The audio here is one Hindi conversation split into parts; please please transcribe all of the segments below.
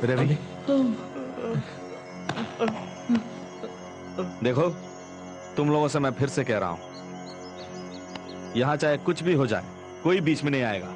रवि, देखो, तुम लोगों से मैं फिर से कह रहा हूं, यहां चाहे कुछ भी हो जाए, कोई बीच में नहीं आएगा।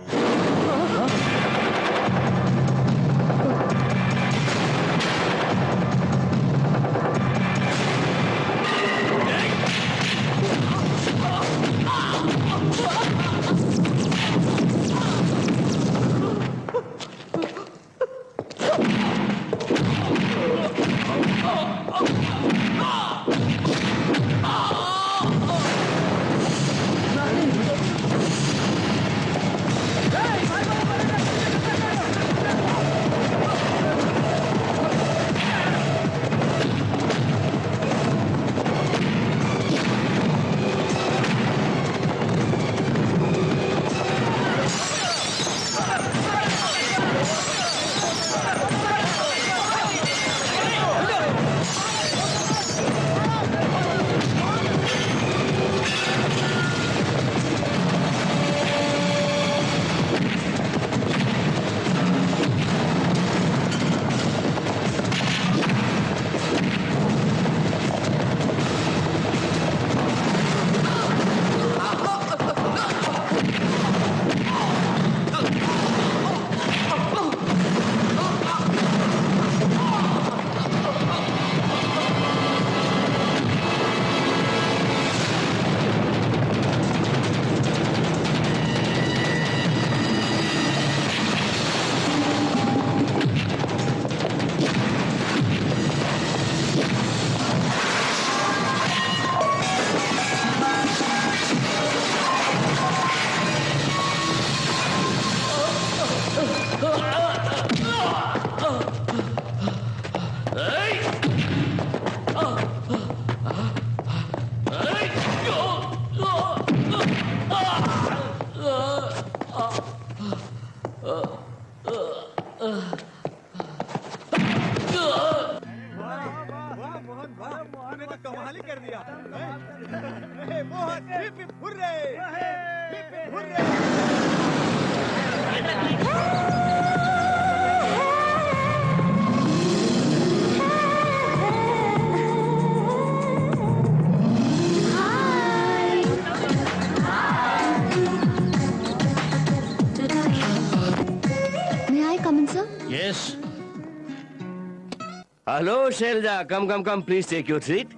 Hello, Shelja. Come. Please take your seat.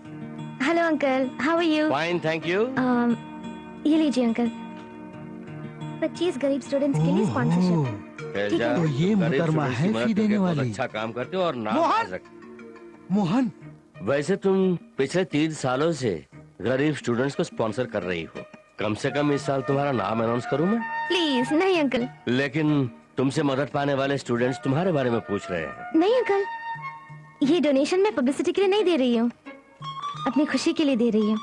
Hello, uncle. How are you? Fine, thank you. ये लीजिए अंकल, 25 गरीब स्टूडेंट्स के लिए स्पॉन्सरशिप। Shelja, तो ये मुकरमा है फी देने वाली। अच्छा काम करते हो और नाम मोहन, वैसे तुम पिछले 3 सालों से गरीब स्टूडेंट्स को स्पॉन्सर कर रही हो। कम से कम इस साल तुम्हारा नाम अनाउंस करूं मैं? प्लीज नहीं अंकल। लेकिन तुमसे मदद पाने वाले स्टूडेंट्स तुम्हारे बारे में पूछ रहे हैं। नहीं अंकल, ये डोनेशन मैं पब्लिसिटी के लिए नहीं दे रही हूँ, अपनी खुशी के लिए दे रही हूँ।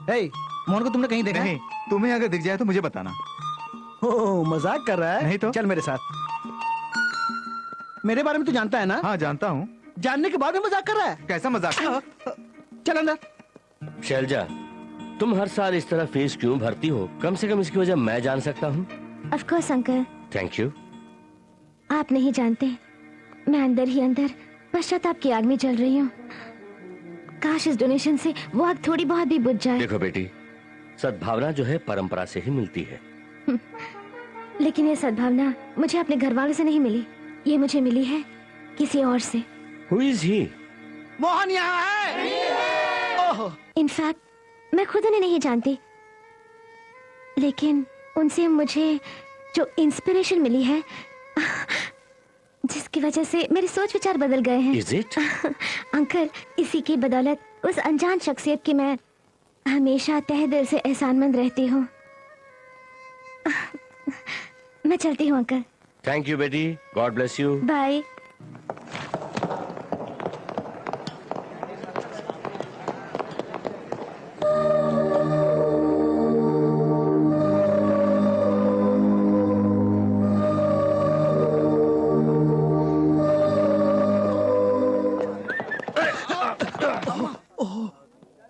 हे, मोहन को तुमने कहीं देखा? नहीं, तुम्हें अगर दिख जाए तो मुझे बताना। ओह, मजाक कर रहा है? नहीं तो। चल मेरे साथ। मेरे बारे में तू जानता है ना? हाँ जानता हूँ। जानने के बाद में मजाक कर रहा है? कैसा मजाक? चल अंदर। शैलजा, तुम हर साल इस तरह फीस क्यों भरती हो? कम से कम इसकी वजह मैं जान सकता हूँ? Of course uncle. Thank you. आप नहीं जानते, मैं अंदर ही अंदर पश्चाताप की आग में जल रही हूँ। काश इस डोनेशन से वो आग थोड़ी बहुत भी बुझ जाए। देखो बेटी, सद्भावना जो है परंपरा से ही मिलती है। लेकिन ये सद्भावना मुझे अपने घर वालों से नहीं मिली, ये मुझे मिली है किसी और से। Who is he? मोहन यहाँ है। ओह, इनफैक्ट मैं खुद उन्हें नहीं जानती, लेकिन उनसे मुझे जो इंस्पिरेशन मिली है, जिसकी वजह से मेरे सोच विचार बदल गए हैं। Is it? अंकल, इसी की बदौलत उस अनजान शख्सियत की मैं हमेशा तहे दिल से एहसानमंद रहती हूँ। मैं चलती हूँ अंकल। थैंक यू बेटी, गॉड ब्लेस यू। बाय।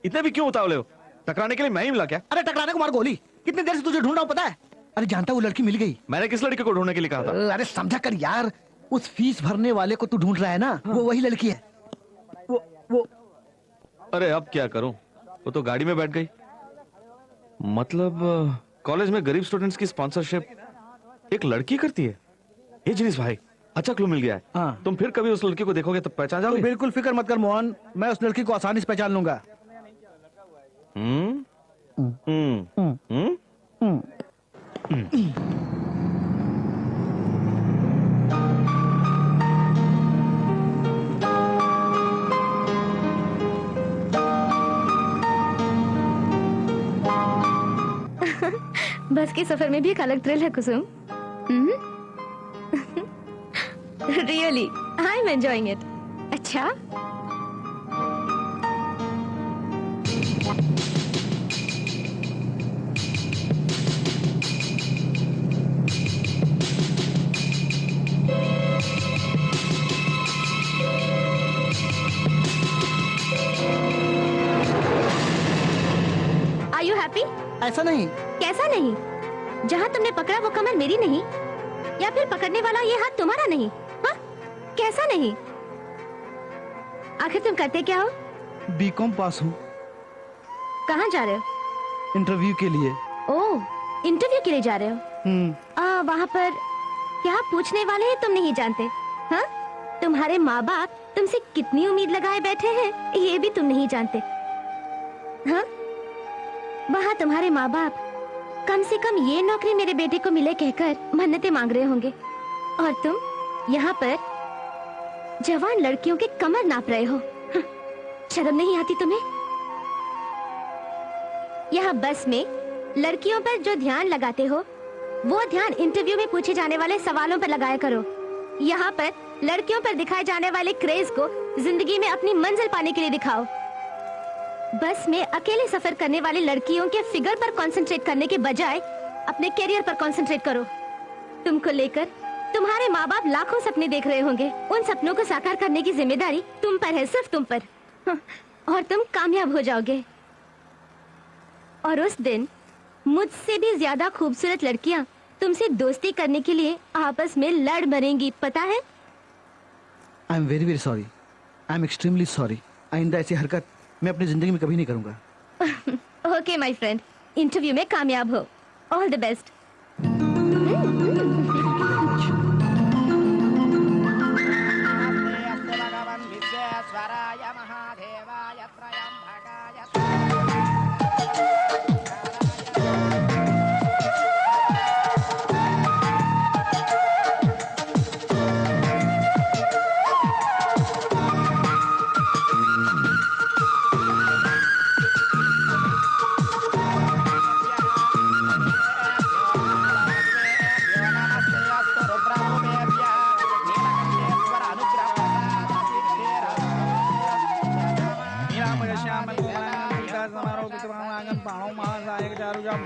इतने भी क्यों उतावले हो? टकराने के लिए मैं ही मिला क्या? अरे टकराने को मार गोली। कितनी देर से तुझे ढूंढ रहा हूँ पता है? अरे जानता, वो लड़की मिल गई। मैंने किस लड़के को ढूंढने के लिए कहा था? अरे समझा कर यार, उस फीस भरने वाले को तू ढूंढ रहा है ना, वो वही लड़की है। वो अरे अब क्या करूं? वो तो गाड़ी में बैठ गई। मतलब कॉलेज में गरीब स्टूडेंट्स की स्पॉन्सरशिप एक लड़की करती है? ये जिनिस भाई, अच्छा क्लू मिल गया है। हाँ। तुम फिर कभी उस लड़की को देखोगे तो पहचान तू जाओगे। बिल्कुल फिक्र मत कर मोहन, मैं उस लड़की को आसानी से पहचान लूंगा। हम्म हम्म हम्म बस के सफर में भी एक अलग थ्रिल है Kusum. Really I am enjoying it. अच्छा, आर यू हैप्पी? ऐसा नहीं। कैसा नहीं? जहाँ तुमने पकड़ा वो कमर मेरी नहीं, या फिर पकड़ने वाला ये हाथ तुम्हारा नहीं? हाँ? कैसा नहीं? आखिर तुम करते क्या हो? बीकॉम पास हूँ, कहाँ जा रहे हो? इंटरव्यू के लिए। ओह, इंटरव्यू के लिए जा रहे हो? वहाँ पर क्या पूछने वाले हैं तुम नहीं जानते? हाँ? तुम्हारे माँ बाप तुमसे कितनी उम्मीद लगाए बैठे हैं ये भी तुम नहीं जानते। हाँ? वहाँ तुम्हारे माँ बाप कम से कम ये नौकरी मेरे बेटे को मिले कहकर मन्नतें मांग रहे होंगे, और तुम यहाँ पर जवान लड़कियों के कमर नाप रहे हो। हाँ, शर्म नहीं आती तुम्हें? यहाँ बस में लड़कियों पर जो ध्यान लगाते हो वो ध्यान इंटरव्यू में पूछे जाने वाले सवालों पर लगाया करो। यहाँ पर लड़कियों पर दिखाए जाने वाले क्रेज को जिंदगी में अपनी मंजिल पाने के लिए दिखाओ। बस में अकेले सफर करने वाली लड़कियों के फिगर पर कंसंट्रेट करने के बजाय अपने करियर पर कंसंट्रेट करो। तुमको लेकर तुम्हारे माँ बाप लाखों सपने देख रहे होंगे, उन सपनों को साकार करने की जिम्मेदारी तुम पर है, सिर्फ तुम पर। हाँ, और तुम कामयाब हो जाओगे। और उस दिन मुझसे भी ज्यादा खूबसूरत लड़कियां तुमसे दोस्ती करने के लिए आपस में लड़ मरेंगी, पता है? I am very very sorry, I am extremely sorry. आइंदा ऐसी हरकत मैं अपनी जिंदगी में कभी नहीं करूंगा। ओके माय फ्रेंड, इंटरव्यू में कामयाब हो। All the best.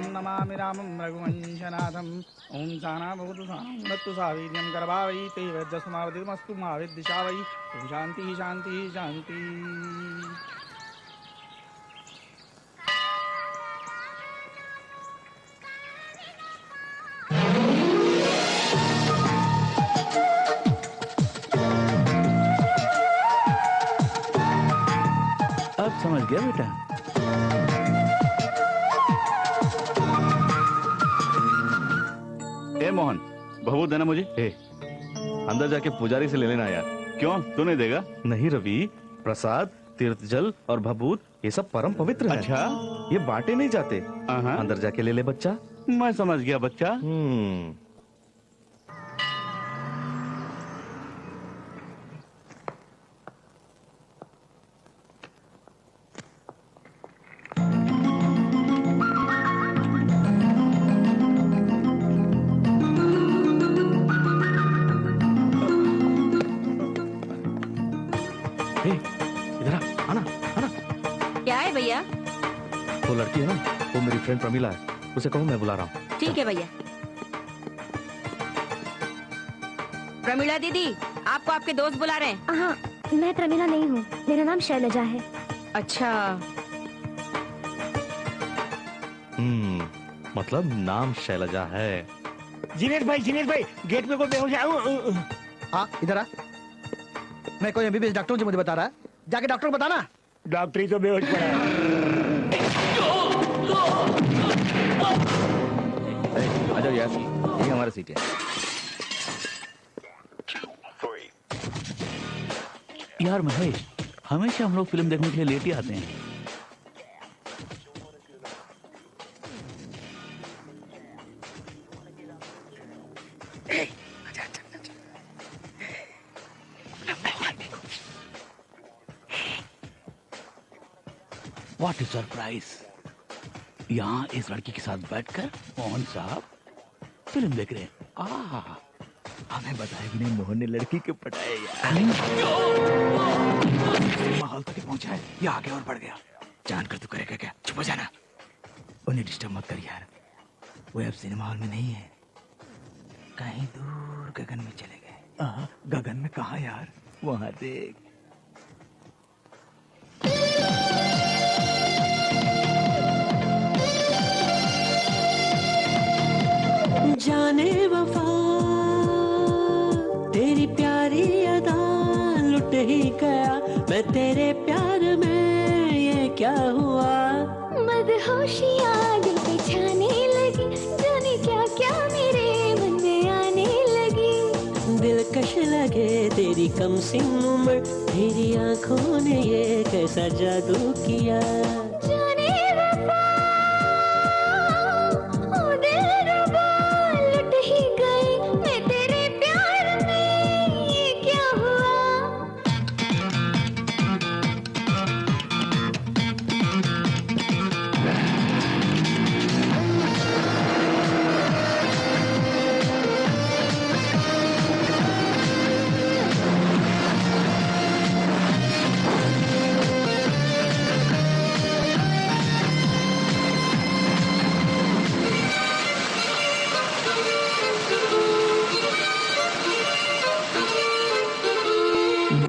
नमामि रामं रघुवंशनाथम्। ओम साना भवतु सानस्तु सावीर्यं गर्भावै ते वैद्यस्मावतिमस्तु मा विद्दिशा वै। ओम शांति शांति शांति। अब समझ गया बेटा। ए मोहन, भभूत देना मुझे। ए, अंदर जाके पुजारी से ले लेना यार। क्यों तू नहीं देगा? नहीं रवि, प्रसाद, तीर्थ जल और भभूत ये सब परम पवित्र है। अच्छा। ये बांटे नहीं जाते। हाँ। अंदर जाके ले ले बच्चा। मैं समझ गया बच्चा। हे, इधर आना आना। क्या है भैया? वो लड़की है ना, वो मेरी फ्रेंड प्रमीला है, उसे कहो मैं बुला रहा हूँ। ठीक है भैया। प्रमीला दीदी, आपको आपके दोस्त बुला रहे हैं। हाँ, मैं प्रमीला नहीं हूँ, मेरा नाम शैलजा है। अच्छा, मतलब नाम शैलजा है। जिनेश भाई गेट पे कोई बेहोश है। हाँ, इधर आ। मैं कोई एमबीबीएस डॉक्टर हूँ जो मुझे बता रहा है, जाके डॉक्टर को बताना। डॉक्टरी तो बेहोश पड़ा है। आ जाओ यार, ये हमारा सीट है। यार महेश, हमेशा हम लोग फिल्म देखने के लिए लेट ही आते हैं। What is surprise? यहाँ इस लड़की के साथ बैठकर मोहन साहब फिल्म देख रहे हैं। हमें बताया भी नहीं, मोहन ने लड़की के पटाए यार। माहौल तक पहुंचा है, ये आगे और बढ़ गया। जानकर तू करेगा क्या? चुप हो जाना, उन्हें डिस्टर्ब मत कर यार। वो अब सिनेमा हॉल में नहीं है, कहीं दूर गगन में चले गए। गगन में कहा यार? वहां देख। जाने वफा तेरी प्यारी अदा लुट ही गया मैं तेरे प्यार में, ये क्या हुआ? मदहोशियां दिल पे छाने लगी, जाने क्या क्या मेरे मन में आने लगी। दिलकश लगे तेरी कम सिन उम्र, तेरी आंखों ने ये कैसा जादू किया। जाने वफा ओ दिलरुबा लुट ही गई मैं तेरे प्यार में, ये क्या हुआ?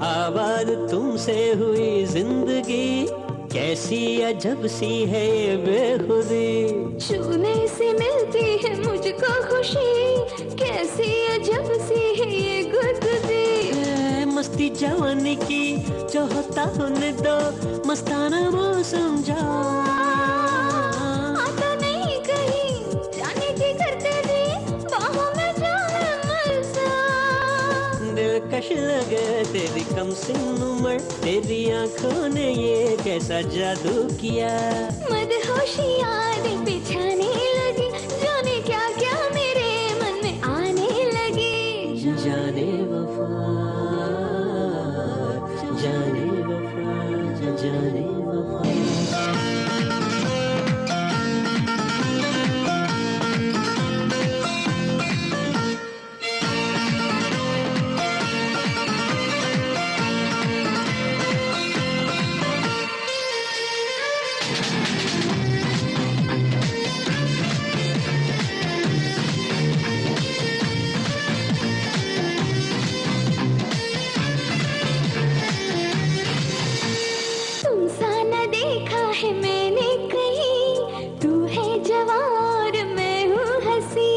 आबाद तुमसे हुई जिंदगी, कैसी अजब सी है ये बेखुदी। छूने से मिलती है मुझको खुशी, कैसी अजब सी है ये गुदगुदी। ए, मस्ती जवानी की जो होता होने दो, मस्ताना मौसम जाओ। आता नहीं कहीं जाने की करते जी, बाहों में जाए मलसा। दिलकश लगे तेरी कम सिन उम्र, तेरी आंखों ने ये कैसा जादू किया। मदहोशियां दिल पे छाने लगी, जाने क्या क्या मेरे मन में आने लगी। जाने वफा, जाने वफा, जाने वफा। तुमसा न देखा है मैंने कहीं, तू है जवां और मैं हूँ हंसी।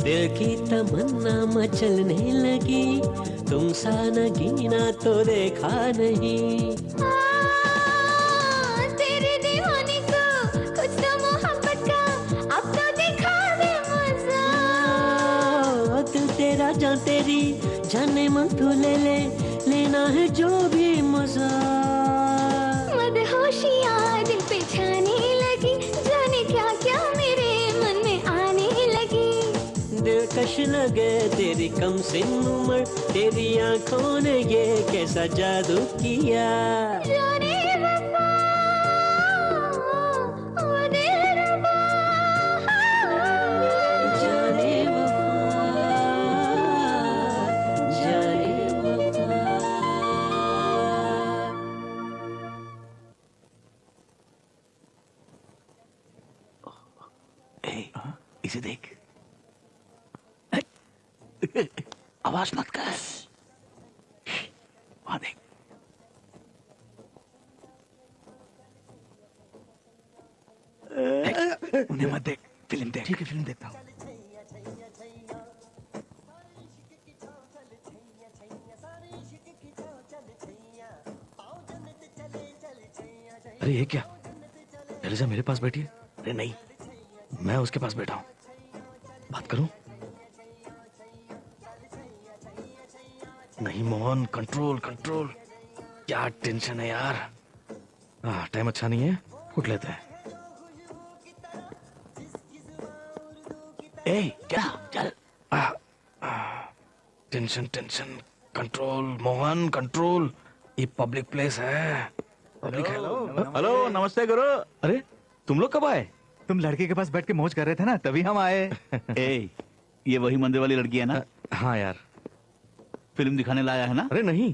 दिल की तमन्ना मचलने लगी, तुम सा न गिना तो देखा नहीं। तेरे दीवाने को कुछ तो मोहब्बत का अब तो दिखा दे मजा। दिल तेरा जान तेरी जाने मन तू ले ले, लेना है जो भी मजा। मदहोशियाँ दिल पे छाने लगी, जाने क्या क्या मेरे मन में आने लगी। दिलकश लगे तेरी कमसिन उम्र, तेरी आंखों ने ये कैसा जादू किया। जाने वफा, वो दिलरुबा, जाने वफा, जाने वफा। इसे देख। आवाज मत कर। वहां देख। उन्हें मत देख, फिल्म देख। ठीक है, फिल्म देखता हूँ। अरे ये क्या, एलिजा मेरे पास बैठी है? अरे नहीं, मैं उसके पास बैठा हूँ। बात करूं? नहीं मोहन, कंट्रोल कंट्रोल। क्या टेंशन है यार। टाइम अच्छा नहीं है, उठ लेते हैं। ए, क्या? चल। Tension tension, control Mohan control. ये पब्लिक प्लेस है, पब्लिक है। हेलो, नमस्ते गुरु। अरे तुम लोग कब आए? तुम लड़के के पास बैठ के मौज कर रहे थे ना, तभी हम आए। ए, ये वही मंदिर वाली लड़की है ना? हाँ यार। फिल्म दिखाने लाया है ना? अरे नहीं,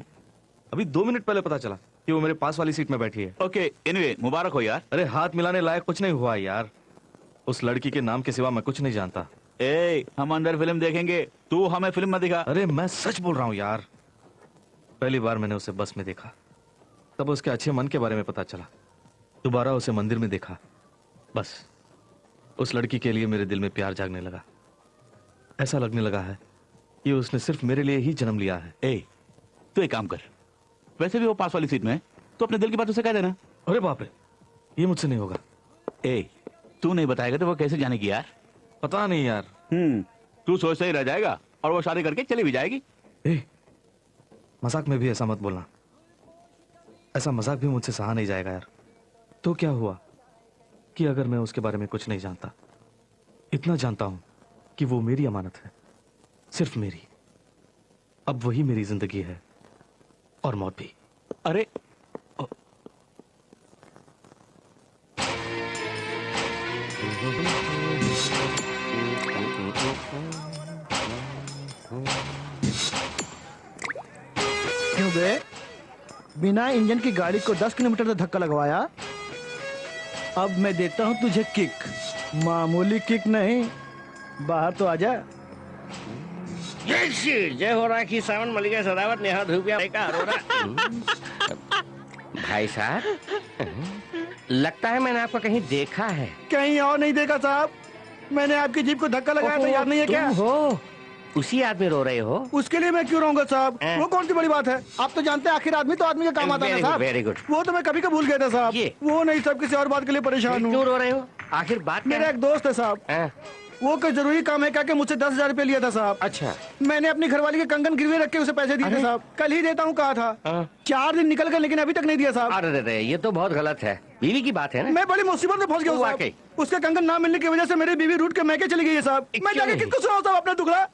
अभी 2 मिनट पहले पता चला कि वो मेरे पास वाली सीट में बैठी है। ओके, एनीवे, मुबारक हो यार। अरे हाथ मिलाने लायक कुछ नहीं हुआ यार। उस लड़की के नाम के सिवा मैं कुछ नहीं जानता। ए, हम अंदर फिल्म देखेंगे, तू हमें फिल्म मत दिखा। अरे मैं सच बोल रहा हूँ यार। पहली बार मैंने उसे बस में देखा, तब उसके अच्छे मन के बारे में पता चला। दोबारा उसे मंदिर में देखा, बस उस लड़की के लिए मेरे दिल में प्यार जागने लगा। ऐसा लगने लगा है कि उसने सिर्फ मेरे लिए ही जन्म लिया है। ए, तू एक काम कर, वैसे भी वो पास वाली सीट में है, तो अपने दिल की बात उसे कह देना। अरे बाप रे, ये मुझसे नहीं होगा। ए, तू नहीं बताएगा तो वो कैसे जानेगी यार? पता नहीं यार। तू सोचता ही रह जाएगा और वो शादी करके चली भी जाएगी। ए, मजाक में भी ऐसा मत बोलना। ऐसा मजाक भी मुझसे सहा नहीं जाएगा यार। तो क्या हुआ कि अगर मैं उसके बारे में कुछ नहीं जानता, इतना जानता हूं कि वो मेरी अमानत है, सिर्फ मेरी। अब वही मेरी जिंदगी है और मौत भी। अरे क्यों बे, बिना इंजन की गाड़ी को 10 किलोमीटर तक धक्का लगवाया। अब मैं देता हूं तुझे किक, मामूली किक नहीं। बाहर तो आजा। जय श्री जय हो रहा की सावन मलिका सदावत नेहा धूपिया का अरोरा। भाई साहब, लगता है मैंने आपको कहीं देखा है। कहीं और नहीं देखा साहब, मैंने आपकी जीप को धक्का लगाया था, याद नहीं है क्या? तुम हो उसी आदमी रो रहे हो? उसके लिए मैं क्यों रहूंगा साहब? वो कौन सी बड़ी बात है? आप तो जानते हैं आखिर आदमी तो आदमी का काम आता है साहब। Very good. वो तो मैं कभी का भूल गया था साहब। वो नहीं, सब किसी और बात के लिए परेशान हूँ। क्यों रो रहे हो? आखिर बात मेरा एक दोस्त है साहब, वो कोई जरूरी काम है क्या कि मुझसे 10,000 रुपए लिया था साहब। अच्छा। मैंने अपनी घरवाली के कंगन गिरवे रख के उसे पैसे दिए थे साहब। कल ही देता हूँ कहा था। 4 दिन निकल गए लेकिन अभी तक नहीं दिया साहब। अरे ये तो बहुत गलत है, बीवी की बात है ना। मैं बड़ी मुसीबत में फंस गया हूँ साहब। उसके कंगन ना मिलने की वजह से मेरी बीवी रूठ के मैके चली गई है साहब। मैं जाके किसको सुनाऊं साहब अपना दुखड़ा?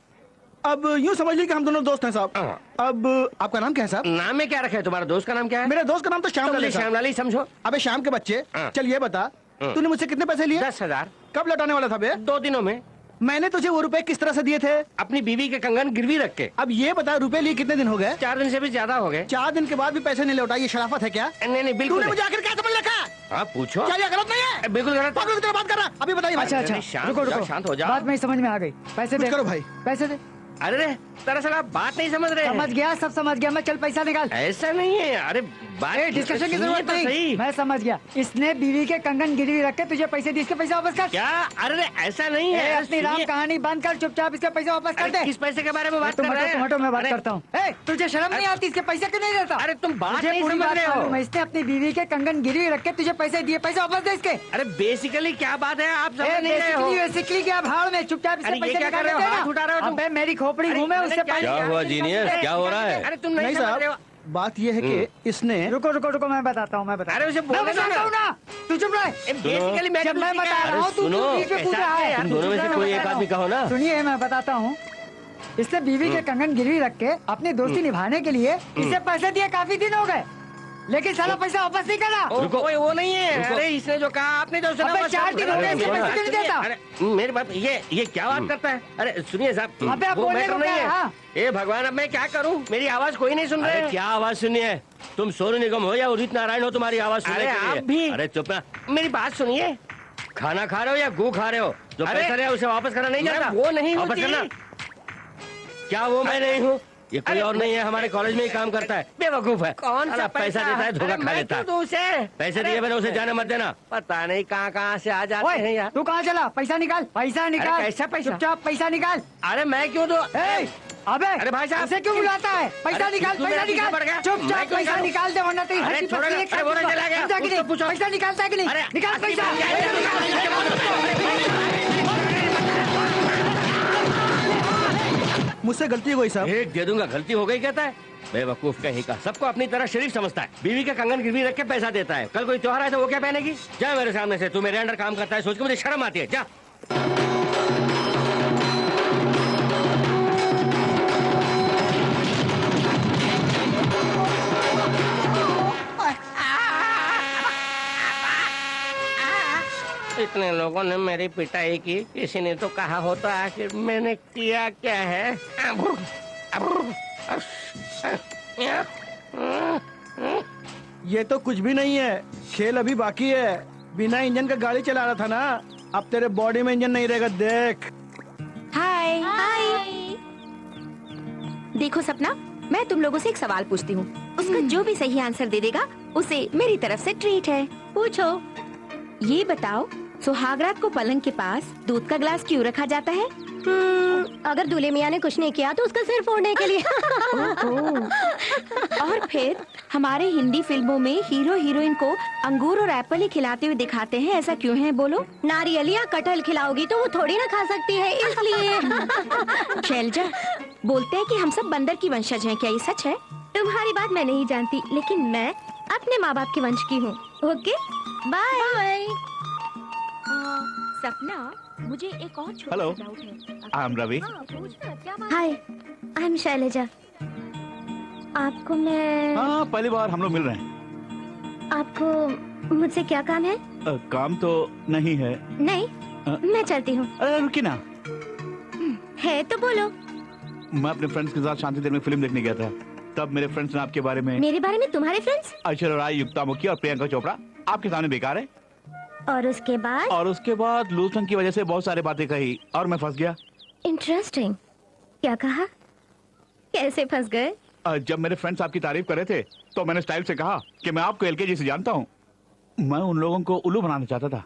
अब यूँ समझ लीजिए कि हम दोनों दोस्त हैं साहब। अब आपका नाम क्या है साहब? नाम में क्या रखा है? तुम्हारा दोस्त का नाम क्या है? मेरे दोस्त का नाम तो श्यामलाल है। श्यामलाल ही समझो। अबे शाम के बच्चे, चल ये बता, तूने मुझसे कितने पैसे लिए? 10,000। कब लौटाने वाला था बे? 2 दिनों में। मैंने तुझे वो रुपए किस तरह से दिए थे? अपनी बीवी के कंगन गिरवी रख के। अब ये बता, रुपए लिए कितने दिन हो गए? 4 दिन से भी ज्यादा हो गए। 4 दिन के बाद भी पैसे नहीं लौटाए, ये शराफत है क्या? नहीं बिल्कुल। तूने मुझे आखिर क्या समझ रखा? हाँ पूछो। क्या ये गलत नहीं है? बिल्कुल गलत। पागल की तरह बात कर रहा, अभी बताइए। अच्छा रुको शांत हो जाओ। बात में समझ में आ गई। पैसे दे। कुछ करो भाई। पैसे दे। अरे दरअसल आप बात नहीं समझ रहे हैं। समझ गया, सब समझ गया मैं। चल पैसा निकाल। ऐसा नहीं है, अरे बात डिस्कशन की सुनिए जरूरत तो नहीं। सही। मैं समझ गया। इसने बीवी के कंगन गिरवी रख के तुझे पैसे दिए, इसके पैसे वापस कर। क्या? अरे ऐसा नहीं ए, है। अपनी राम सुनिए। कहानी बंद कर, चुपचाप इसके पैसे वापस कर अरे दे। किस पैसे के बारे में बात कर रहे हैं? टमाटो मैं बात अरे, करता हूँ। तुझे शर्म नहीं आती? इसके पैसे क्यों नहीं देता? अरे तुम बात मुझे नहीं पूरी समझ बात रहे हो। मालूम है। इसने अपनी बीवी के कंगन गिरवी रख के तुझे पैसे दिए, पैसे वापस दे इसके। अरे बेसिकली क्या बात है, आप समझ नहीं रहे हो। बेसिकली क्या भाड़ में, चुपचाप इससे अरे ये पैसे क्या निकाल कर रहे हो? देना। हाथ उठा रहे हो तुम। अबे मेरी खोपड़ी अरे घूमे, मैंने उससे क्या पैसे किया? क्या हुआ जीनियस, क्या हो रहा है? अरे तुम नहीं नहीं समझ रहे हो। साहब, बात यह है कि इसने रुको रुको रुको, मैं बताता हूँ, मैं बताता अरे हूँ। उसे मैं बोलने दो बताता हूँ ना, तू चुप रहे। बेसिकली मैं जब मैं बता रहा हूँ तू सुनो, बीच में पूछ रहा है। तुम दोनों में से कोई एक आदमी कहो ना। सुनिए, मैं बताता हूँ। इसने बीवी के कंगन गिरवी रख के अपनी दोस्ती निभाने के लिए इसे पैसे दिए, काफी दिन हो गए, लेकिन साला पैसा वापस नहीं करा। वो नहीं है। अरे इसने जो कहा आपने जो सुना अबे वो 4 दिन हो गए, इसके पैसे क्यों नहीं देता? अरे मेरे बाप, ये क्या बात करता है? अरे सुनिए साहब, अबे आप वो बोलने मैटर को नहीं क्या है? है। हाँ। ए भगवान, अब मैं क्या करूं? मेरी आवाज कोई नहीं सुन रहे। अरे क्या आवाज सुनी है? तुम सोनू निगम हो या उदित नारायण हो? तुम्हारी आवाज सुनने अरे के लिए। आप भी। अरे चुप ना। मेरी बात सुनिए। खाना खा रहे हो या गू खा रहे हो? जो अरे, पैसा लिया उसे वापस करना नहीं मैं जाता? वो नहीं वापस होती। करना। क्या वो मैं नहीं हूँ? ये कोई अरे, और नहीं है, हमारे कॉलेज में ही काम करता है, बेवकूफ है। कौन सा साला पैसा देता है, धोखा अरे खा मैं लेता क्यों है। दूं उसे? पैसे दिए मैंने, उसे जाने मत देना। पता नहीं कहाँ से आ जाते हैं ओए, यार। तू कहाँ चला? पैसा निकाल, पैसा निकाल। कैसा पैसा? चुपचाप पैसा निकाल। अरे मैं क्यों दूं? ए, अबे अरे भाई साहब, ऐसे क्यों बुलाता है? पैसा अरे निकाल, तू पैसा मेरा पीछे पड़ गया। निकाल। मैं चुपचाप क्यों पैसा निकालूं? निकाल दे, वरना तेरी अरे हड्डी छोड़ो पसली ना, एक अरे वो काट चला गया। दूंगा। उसको पूछो। पैसा निकालता है कि नहीं? अरे, निकाल असली पैसा। बात क्या मुझसे गलती हो गई साहब। एक दे दूंगा, गलती हो गई कहता है। बेवकूफ कहीं का, सबको अपनी तरह शरीफ समझता है। बीवी का कंगन गिरवी रख के पैसा देता है। कल कोई त्योहार आए तो वो क्या पहनेगी? जा मेरे सामने से, तू मेरे अंडर काम करता है सोच के मुझे शर्म आती है। जा। इतने लोगों ने मेरी पिटाई की, किसी ने तो कहा होता आखिर मैंने किया क्या है। ये तो कुछ भी नहीं है, खेल अभी बाकी है। बिना इंजन का गाड़ी चला रहा था ना, अब तेरे बॉडी में इंजन नहीं रहेगा, देख। हाय हाय। देखो सपना, मैं तुम लोगों से एक सवाल पूछती हूँ, उसका जो भी सही आंसर दे देगा उसे मेरी तरफ से ट्रीट है। पूछो। ये बताओ, सुहागरात को पलंग के पास दूध का ग्लास क्यों रखा जाता है? अगर दूल्हे मियाँ ने कुछ नहीं किया तो उसका सिर फोड़ने के लिए। और फिर हमारे हिंदी फिल्मों में हीरो हीरोइन को अंगूर और एप्पल ही खिलाते हुए दिखाते हैं, ऐसा क्यों है बोलो? नारियल या कटहल खिलाओगी तो वो थोड़ी ना खा सकती है, इसलिए। शैलजा, बोलते हैं कि हम सब बंदर की वंशज हैं, क्या ये सच है? तुम्हारी बात मैं नहीं जानती, लेकिन मैं अपने माँ बाप के वंश की हूँ। Okay, bye. सपना, मुझे एक और छोटा Hello. सा डाउट है। I am Ravi. Hi, I am Shailaja. आपको मैं हाँ, पहली बार हम लोग मिल रहे हैं। आपको मुझसे क्या काम है? काम तो नहीं है। नहीं, मैं चलती हूँ। अरे रुकी ना, है तो बोलो। मैं अपने फ्रेंड्स के साथ शांति देर में फिल्म देखने गया था, तब मेरे फ्रेंड्स ने आपके बारे में, मेरे बारे में तुम्हारे फ्रेंड्स? ऐश्वर्या राय, युक्ता मुखी और प्रियंका चोपड़ा आपके सामने बेकार है। और उसके बाद? और उसके बाद लूसन की वजह से बहुत सारी बातें कही और मैं फंस गया। इंटरेस्टिंग। क्या कहा? कैसे फंस गए? जब मेरे फ्रेंड्स आपकी तारीफ कर रहे थे तो मैंने स्टाइल से कहा कि मैं आपको एलकेजी से जानता हूँ। मैं उन लोगों को उल्लू बनाना चाहता था,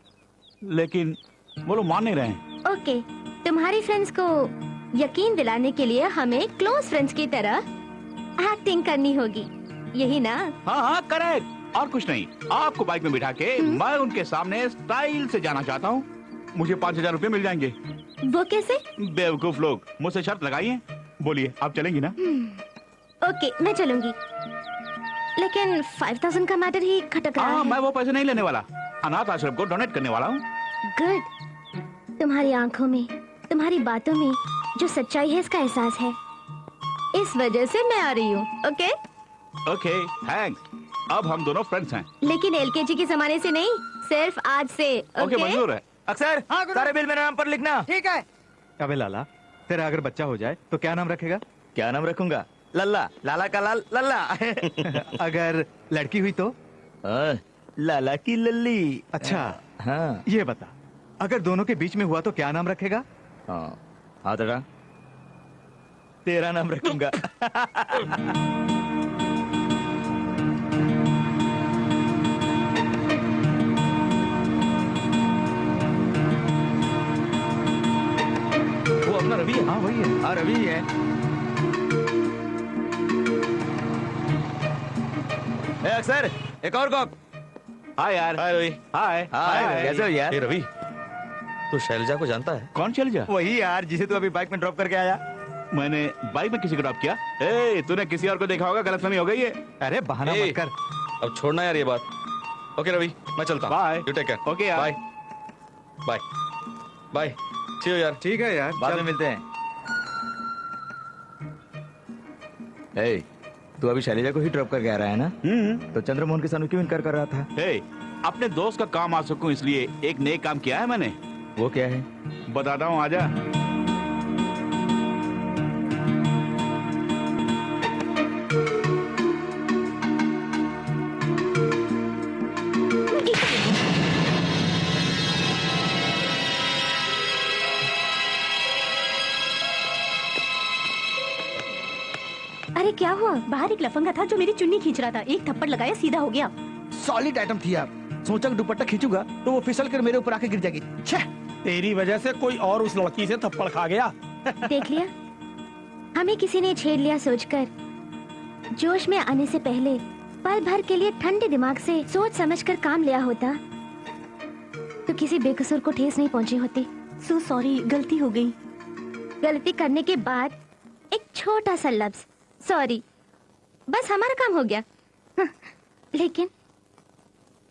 लेकिन वो लोग मान नहीं रहे हैं। ओके, तुम्हारी फ्रेंड्स को यकीन दिलाने के लिए हमें क्लोज फ्रेंड्स की तरह एक्टिंग करनी होगी, यही ना? हाँ हाँ, करेक्ट। और कुछ नहीं, आपको बाइक में बिठा के मैं उनके सामने स्टाइल से जाना चाहता हूँ। मुझे 5,000 रुपए मिल जाएंगे। वो कैसे? बेवकूफ लोग, मुझसे शर्त लगाइए। बोलिए, आप चलेंगी ना? ओके, मैं चलूंगी, लेकिन 5,000 का मैटर ही खटक रहा हाँ, है। मैं वो पैसे नहीं लेने वाला, अनाथ आश्रम को डोनेट करने वाला हूँ। गुड। तुम्हारी आंखों में, तुम्हारी बातों में जो सच्चाई है इसका एहसास है, इस वजह से मैं आ रही हूँ। ओके? Okay, thanks. अब हम दोनों फ्रेंड्स हैं। लेकिन एलकेजी के जमाने से नहीं, सिर्फ आज से। ओके, मंजूर है। अक्सर हाँ, गुरु। सारे बिल मेरे नाम पर लिखना। ठीक है। अबे लाला, तेरा अगर बच्चा हो जाए तो क्या नाम रखेगा? क्या नाम रखूंगा? लल्ला, लाला का लाल लल्ला। अगर लड़की हुई तो? लाला की लल्ली। अच्छा, हाँ ये बता, अगर दोनों के बीच में हुआ तो क्या नाम रखेगा? हाँ, हाथ हटा। तेरा नाम रखूंगा। है। हाँ रवि है। अक्सर एक और कप। हाय यार। हाय रवि। हाय हाय कैसे हो यार? ए रवि, तू शैलजा को जानता है? कौन चल जा? वही यार जिसे तू अभी बाइक में ड्रॉप करके आया। मैंने बाइक में किसी को ड्रॉप किया? ए, तूने किसी और को देखा होगा, गलतफहमी हो गई है। अरे बहाना ए, मत कर। अब छोड़ना यार ये बात। ओके रवि, मैं चलता हूँ। Bye. You take care. Okay यार। Bye bye bye. See you यार। ठीक है यार, बाद में मिलते हैं। ए, तू अभी शैलजा को ही ड्रॉप करके आ रहा है ना? तो चंद्रमोहन के सामने क्यों इनकार कर रहा था? ए, अपने दोस्त का काम आ सकूं इसलिए एक नए काम किया है मैंने। वो क्या है? बताता हूँ, आजा। अरे क्या हुआ? बाहर एक लफंगा था जो मेरी चुन्नी खींच रहा था, एक थप्पड़ लगाया सीधा हो गया। सॉलिड आइटम थी यार। सोचा कि दुपट्टा खींचूंगा तो वो फिसल कर मेरे ऊपर आके गिर जाएगी। छे, तेरी वजह से कोई और उस लड़की से थप्पड़ खा गया। देख लिया, हमें किसी ने छेड़ लिया सोचकर। जोश में आने से पहले पल भर के लिए ठंडे दिमाग से सोच समझकर काम लिया होता तो किसी बेकसूर को ठेस नहीं पहुंची होती। सो सॉरी, गलती हो गई। गलती करने के बाद एक छोटा सा लफ्ज सॉरी, बस हमारा काम हो गया। हाँ,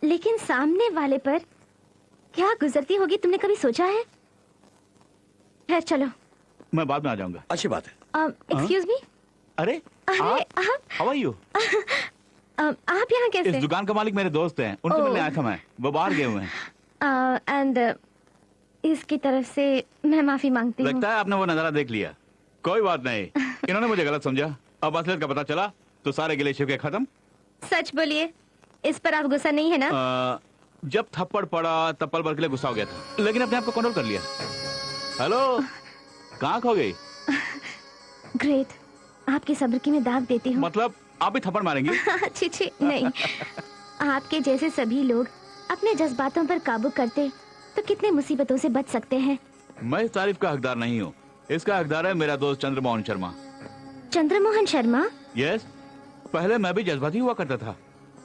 लेकिन सामने वाले पर क्या गुजरती होगी तुमने कभी सोचा है? खैर चलो, मैं बाद में आ जाऊंगा। अच्छी बात है। Excuse me. अरे अरे आप हाउ आर यू? आप यहाँ इस कैसे? दुकान का मालिक मेरे दोस्त हैं, उनको ओह। मिलने आया था मैं। वो बाहर गए हुए हैं। एंड इसकी तरफ से मैं माफी मांगती हूँ। लगता है आपने वो नजारा देख लिया। कोई बात नहीं, इन्होंने मुझे गलत समझा। अब असलियत का पता चला तो सारे गिले शिकवे खत्म। सच बोलिए, इस पर आप गुस्सा नहीं है ना? जब थप्पड़ पड़ा तब पल भर के लिए गुस्सा हो गया था, लेकिन अपने आप को कंट्रोल कर लिया। हेलो, कहाँ खो गई? ग्रेट, आपके सब्र की मैं दाग देती हूँ। मतलब आप भी थप्पड़ मारेंगी? छी छी, नहीं। आपके जैसे सभी लोग अपने जज्बातों पर काबू करते तो कितने मुसीबतों से बच सकते हैं। मैं इस तारीफ का हकदार नहीं हूँ, इसका हकदार है मेरा दोस्त चंद्रमोहन शर्मा। चंद्रमोहन शर्मा? यस, पहले मैं भी जज्बाती हुआ करता था।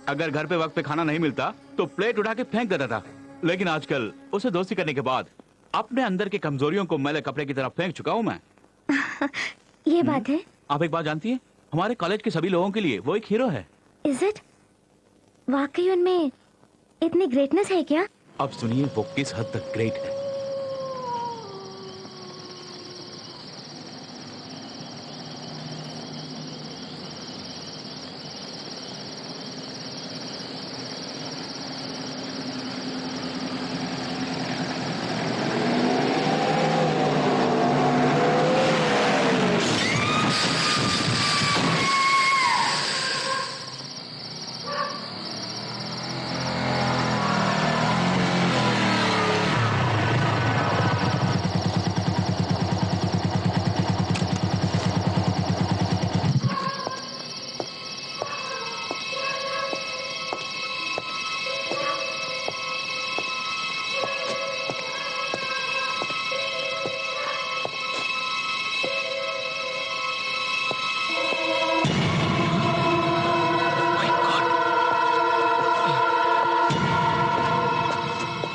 अगर घर पे वक्त पे खाना नहीं मिलता तो प्लेट उठा के फेंक देता था, लेकिन आजकल उसे दोस्ती करने के बाद अपने अंदर की कमजोरियों को मैले कपड़े की तरह फेंक चुका हूँ मैं। ये बात है। आप एक बात जानती हैं, हमारे कॉलेज के सभी लोगों के लिए वो एक हीरो है। Is it? वाकई उनमें इतनी ग्रेटनेस है क्या? अब सुनिए वो किस हद तक ग्रेट है।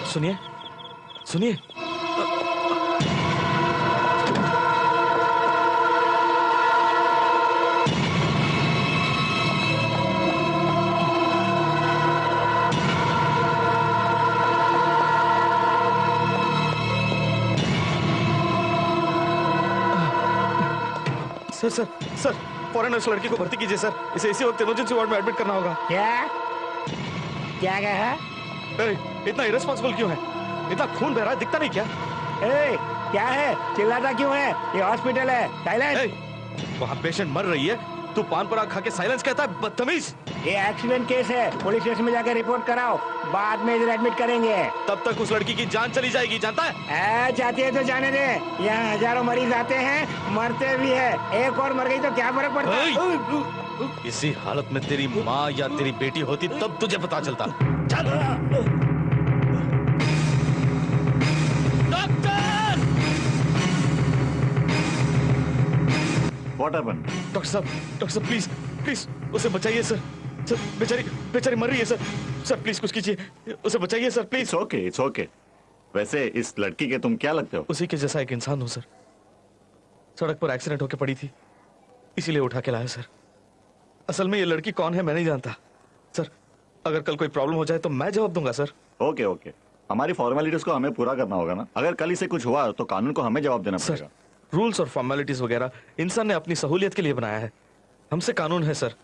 सुनिए सुनिए, सर सर सर, फौरन उस लड़की को भर्ती कीजिए सर। इसे इसी वक्त इमरजेंसी वार्ड में एडमिट करना होगा। क्या कहा? इतना इरेस्पॉन्सिबल क्यों है? इतना खून बह रहा है, दिखता नहीं क्या? ए, क्या है? चिल्लाता क्यों है? ये हॉस्पिटल है। साइलेंस। वहाँ पेशेंट मर रही है, तू पान पराग खा के साइलेंस कहता है? बदतमीज। ये एक्सीडेंट केस है, पुलिस स्टेशन में जाकर रिपोर्ट कराओ, बाद में इधर एडमिट करेंगे। तब तक उस लड़की की जान चली जाएगी, जानता है? चाहती है तो जाने दे। यहाँ हजारों मरीज आते हैं, मरते भी है। एक और मर गई तो क्या फर्क पड़ता है? इसी हालत में तेरी माँ या तेरी बेटी होती तब तुझे पता चलता। चल। डॉक्टर! What happened? डॉक्टर साहब प्लीज प्लीज उसे बचाइए सर। सर बेचारी बेचारी मर रही है सर। सर प्लीज कुछ कीजिए, उसे बचाइए सर प्लीज। It's okay. वैसे इस लड़की के तुम क्या लगते हो? उसी के जैसा एक इंसान हूँ सर। सड़क पर एक्सीडेंट होकर पड़ी थी, इसीलिए उठा के लाया सर। असल में ये लड़की कौन है मैं नहीं जानता सर। अगर कल कोई प्रॉब्लम हो जाए तो मैं जवाब दूंगा सर। ओके, हमारी फॉर्मेलिटीज को हमें पूरा करना होगा ना। अगर कल इसे कुछ हुआ तो कानून को हमें जवाब देना पड़ेगा। रूल्स और फॉर्मेलिटीज वगैरह इंसान ने अपनी सहूलियत के लिए बनाया है। हमसे कानून है सर,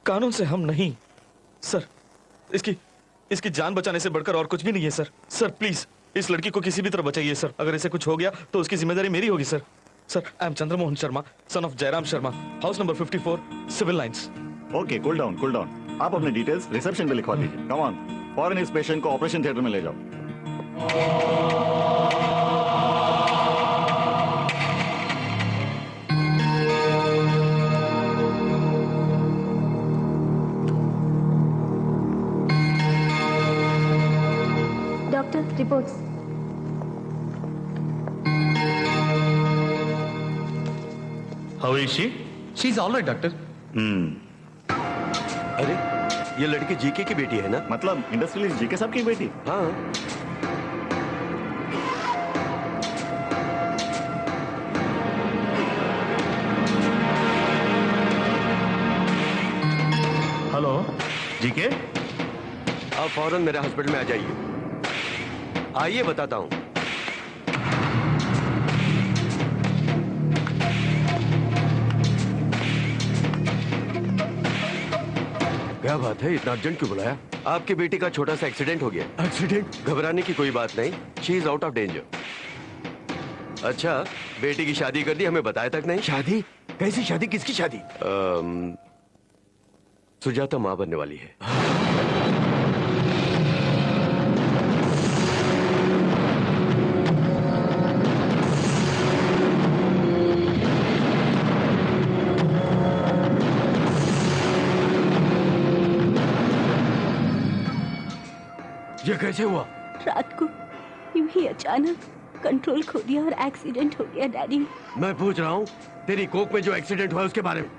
कानून से हम नहीं सर। इसकी जान बचाने से बढ़कर और कुछ भी नहीं है सर। सर प्लीज इस लड़की को किसी भी तरह बचाइए सर। अगर इसे कुछ हो गया तो उसकी जिम्मेदारी मेरी होगी sir. Sir I am Chandramohan Sharma, son of Jayaram Sharma, house number 54, civil lines. Okay, cool down. आप अपने डिटेल्स रिसेप्शन पे लिखवा दीजिए। कम ऑन, फौरन इस पेशेंट को ऑपरेशन थिएटर में ले जाओ। Doctor reports. How is she? She is alright doctor. अरे ये लड़की जीके की बेटी है ना? मतलब इंडस्ट्रियलिस्ट जीके साहब की बेटी? हाँ। हेलो जीके, आप फौरन मेरे हॉस्पिटल में आ जाइए। आइए बताता हूँ। क्या बात है, इतना अर्जेंट क्यों बुलाया? आपकी बेटी का छोटा सा एक्सीडेंट हो गया। एक्सीडेंट? घबराने की कोई बात नहीं, she is out of danger. अच्छा, बेटी की शादी कर दी, हमें बताया तक नहीं। शादी? कैसी शादी? किसकी शादी? सुजाता मां बनने वाली है। ये कैसे हुआ? रात को यूं ही अचानक कंट्रोल खो दिया और एक्सीडेंट हो गया डैडी। मैं पूछ रहा हूँ तेरी कोक में जो एक्सीडेंट हुआ उसके बारे में।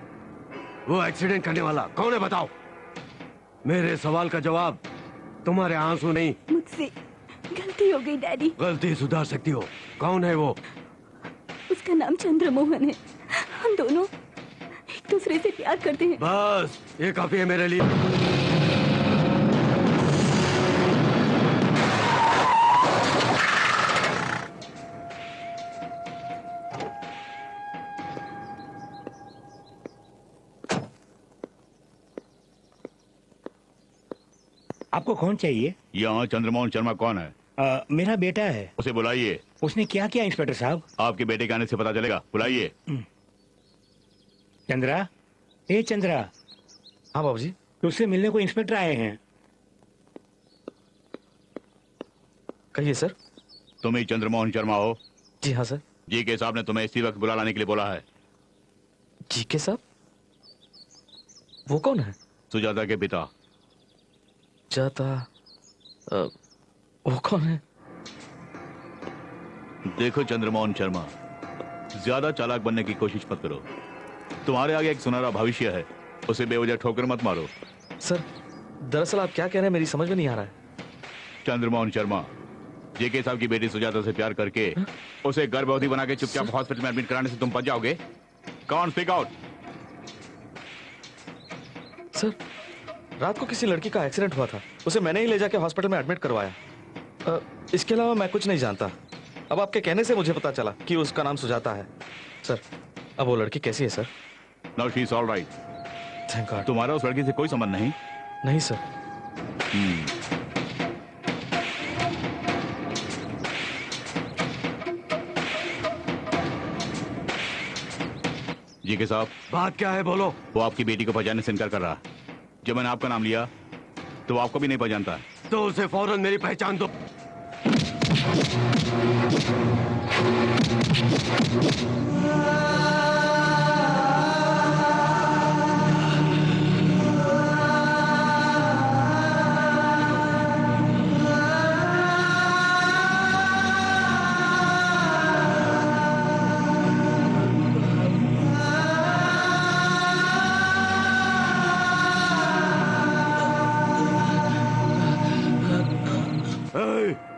वो एक्सीडेंट करने वाला कौन है बताओ। मेरे सवाल का जवाब, तुम्हारे आंसू नहीं। मुझसे गलती हो गई डैडी। गलती सुधार सकती हो। कौन है वो? उसका नाम चंद्रमोहन है। हम दोनों एक दूसरे से प्यार करते हैं। बस ये काफी है मेरे लिए। आपको कौन चाहिए? यहाँ चंद्रमोहन शर्मा कौन है? मेरा बेटा है। उसे बुलाइए। उसने क्या किया इंस्पेक्टर साहब? आपके बेटे के आने से पता चलेगा, बुलाइए। चंद्रा, ए चंद्रा। हाँ बाबूजी। तुझसे मिलने को इंस्पेक्टर आए हैं। कहिए सर। तुम ही चंद्रमोहन शर्मा हो? जी हाँ सर। जी के साहब ने तुम्हें इसी वक्त बुला लाने के लिए बोला है। जी के साहब? वो कौन है? सुजाता के पिता। जाता वो कौन है? देखो चंद्रमोहन शर्मा, ज्यादा चालाक बनने की कोशिश मत करो। तुम्हारे आगे एक सुनहरा भविष्य है, उसे बेवजह ठोकर मत मारो। सर दरअसल आप क्या कह रहे हैं मेरी समझ में नहीं आ रहा है। चंद्रमोहन शर्मा, जेके साहब की बेटी सुजाता से प्यार करके उसे गर्भवती बना के चुपचाप हॉस्पिटल में एडमिट कराने से तुम बच जाओगे? कौन स्पीक आउट? सर रात को किसी लड़की का एक्सीडेंट हुआ था, उसे मैंने ही ले जाके हॉस्पिटल में एडमिट करवाया। इसके अलावा मैं कुछ नहीं जानता। अब आपके कहने से मुझे पता चला कि उसका नाम सुजाता है। सर अब वो लड़की कैसी है sir? Now she is all right. Thank God. तुम्हारा उस लड़की से कोई संबंध नहीं? नहीं सर। जी के साहब। बात क्या है बोलो। वो आपकी बेटी को पहचानने से इनकार कर रहा। जब मैंने आपका नाम लिया तो वो आपको भी नहीं पहचानता। तो उसे फौरन मेरी पहचान दो।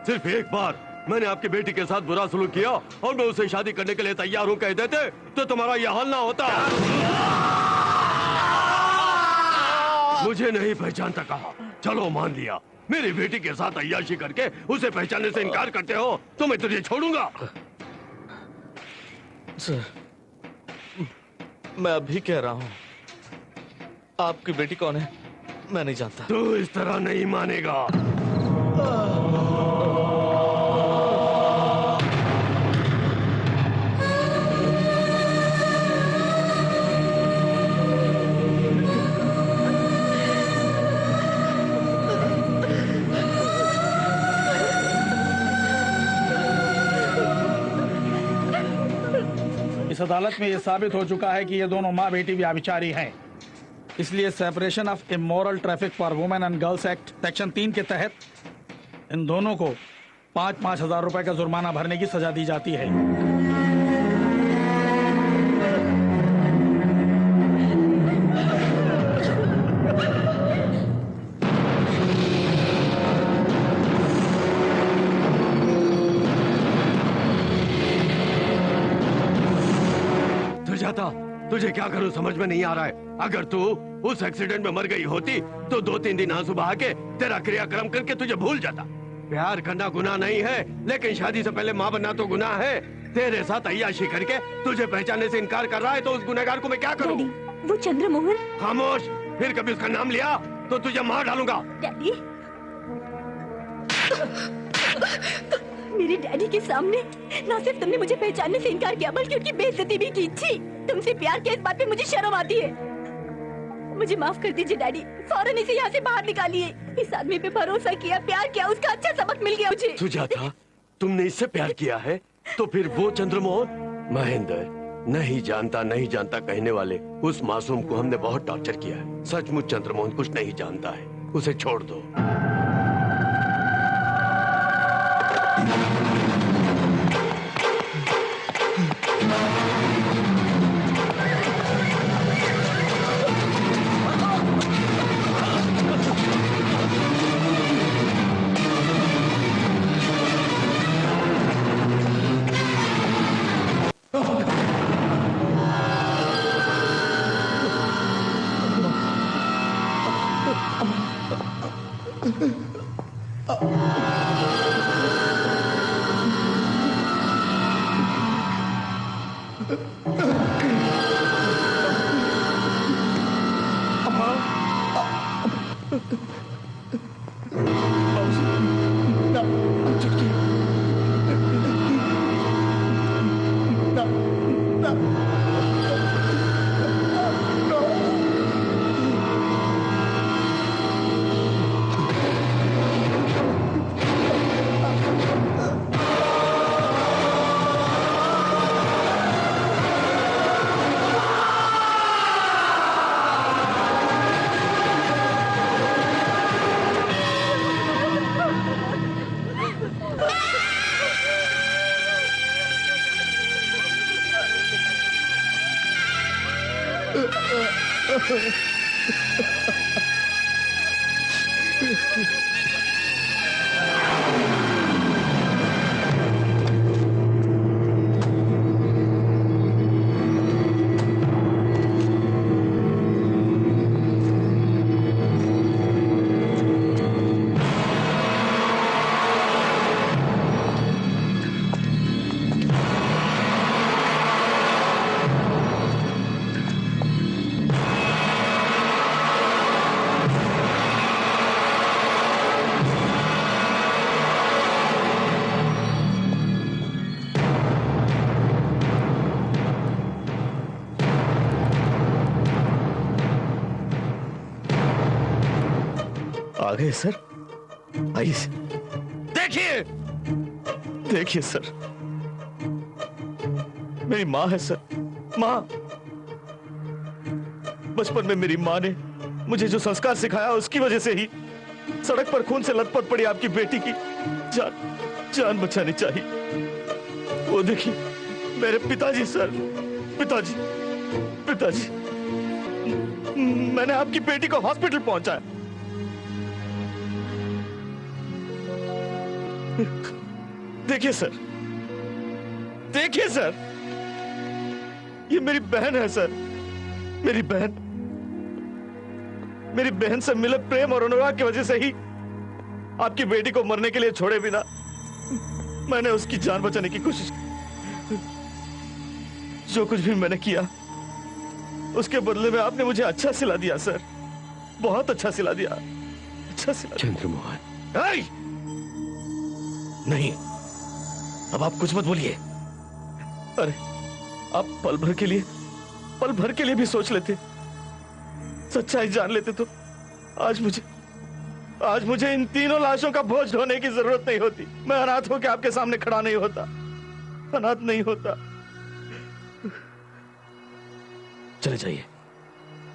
सिर्फ एक बार मैंने आपकी बेटी के साथ बुरा सलूक किया और मैं उसे शादी करने के लिए तैयार हूँ कह देते तो तुम्हारा यह हाल ना होता। मुझे नहीं पहचानता कहा, चलो मान लिया। मेरी बेटी के साथ अय्याशी करके उसे पहचानने से इनकार करते हो तो मैं तुझे छोड़ूंगा। सर, मैं अभी कह रहा हूँ, आपकी बेटी कौन है मैं नहीं जानता। तू इस तरह नहीं मानेगा। इस अदालत में यह साबित हो चुका है कि ये दोनों माँ बेटी व्याभिचारी हैं। इसलिए separation of immoral traffic for women and girls act section 3 के तहत इन दोनों को 5-5 हजार रुपए का जुर्माना भरने की सजा दी जाती है। तुझे क्या करूं समझ में नहीं आ रहा है। अगर तू उस एक्सीडेंट में मर गई होती तो 2-3 दिन आंसू बहा के तेरा क्रियाक्रम करके तुझे भूल जाता। प्यार करना गुनाह नहीं है, लेकिन शादी से पहले माँ बनना तो गुनाह है। तेरे साथ अय्याशी करके तुझे पहचानने से इनकार कर रहा है तो उस गुनहगार को मैं क्या करूं? वो चंद्रमोहन। खामोश, फिर कभी उसका नाम लिया तो तुझे मार डालूंगा। डैडी, मेरे डैडी के सामने ना सिर्फ तुमने मुझे पहचानने से इनकार किया बल्कि उनकी बेइज्जती भी की थी। तुमसे प्यार के इस बात पे मुझे शर्म आती है। मुझे माफ कर दीजिए डैडी, फौरन इसे यहाँ से बाहर निकालिए। इस आदमी पे भरोसा किया, प्यार किया, उसका अच्छा सबक मिल गया मुझे। सुजाता, तुमने इससे प्यार किया है तो फिर वो चंद्रमोहन? महेंद्र, नहीं जानता कहने वाले उस मासूम को हमने बहुत टॉर्चर किया है। सचमुच चंद्रमोहन कुछ नहीं जानता है, उसे छोड़ दो। आ गए सर, आइए सर। देखिए सर, मेरी माँ है सर, माँ। बचपन में मेरी माँ ने मुझे जो संस्कार सिखाया उसकी वजह से ही सड़क पर खून से लथपथ पड़ी आपकी बेटी की जान बचानी चाहिए। वो देखिए मेरे पिताजी सर, पिताजी। मैंने आपकी बेटी को हॉस्पिटल पहुंचाया। देखिए सर, देखिए सर, ये मेरी बहन है सर, मेरी बहन। मेरी बहन से मिले प्रेम और अनुराग की वजह से ही आपकी बेटी को मरने के लिए छोड़े बिना मैंने उसकी जान बचाने की कोशिश की। जो कुछ भी मैंने किया उसके बदले में आपने मुझे अच्छा सिला दिया सर, बहुत अच्छा सिला दिया, अच्छा सिला दिया। चंद्रमोहन, नहीं, अब आप कुछ मत बोलिए। अरे आप पल भर के लिए भी सोच लेते, सच्चाई जान लेते तो आज मुझे इन तीनों लाशों का बोझ ढोने की जरूरत नहीं होती। मैं अनाथ होकर आपके सामने खड़ा नहीं होता, अनाथ नहीं होता। चले जाइए,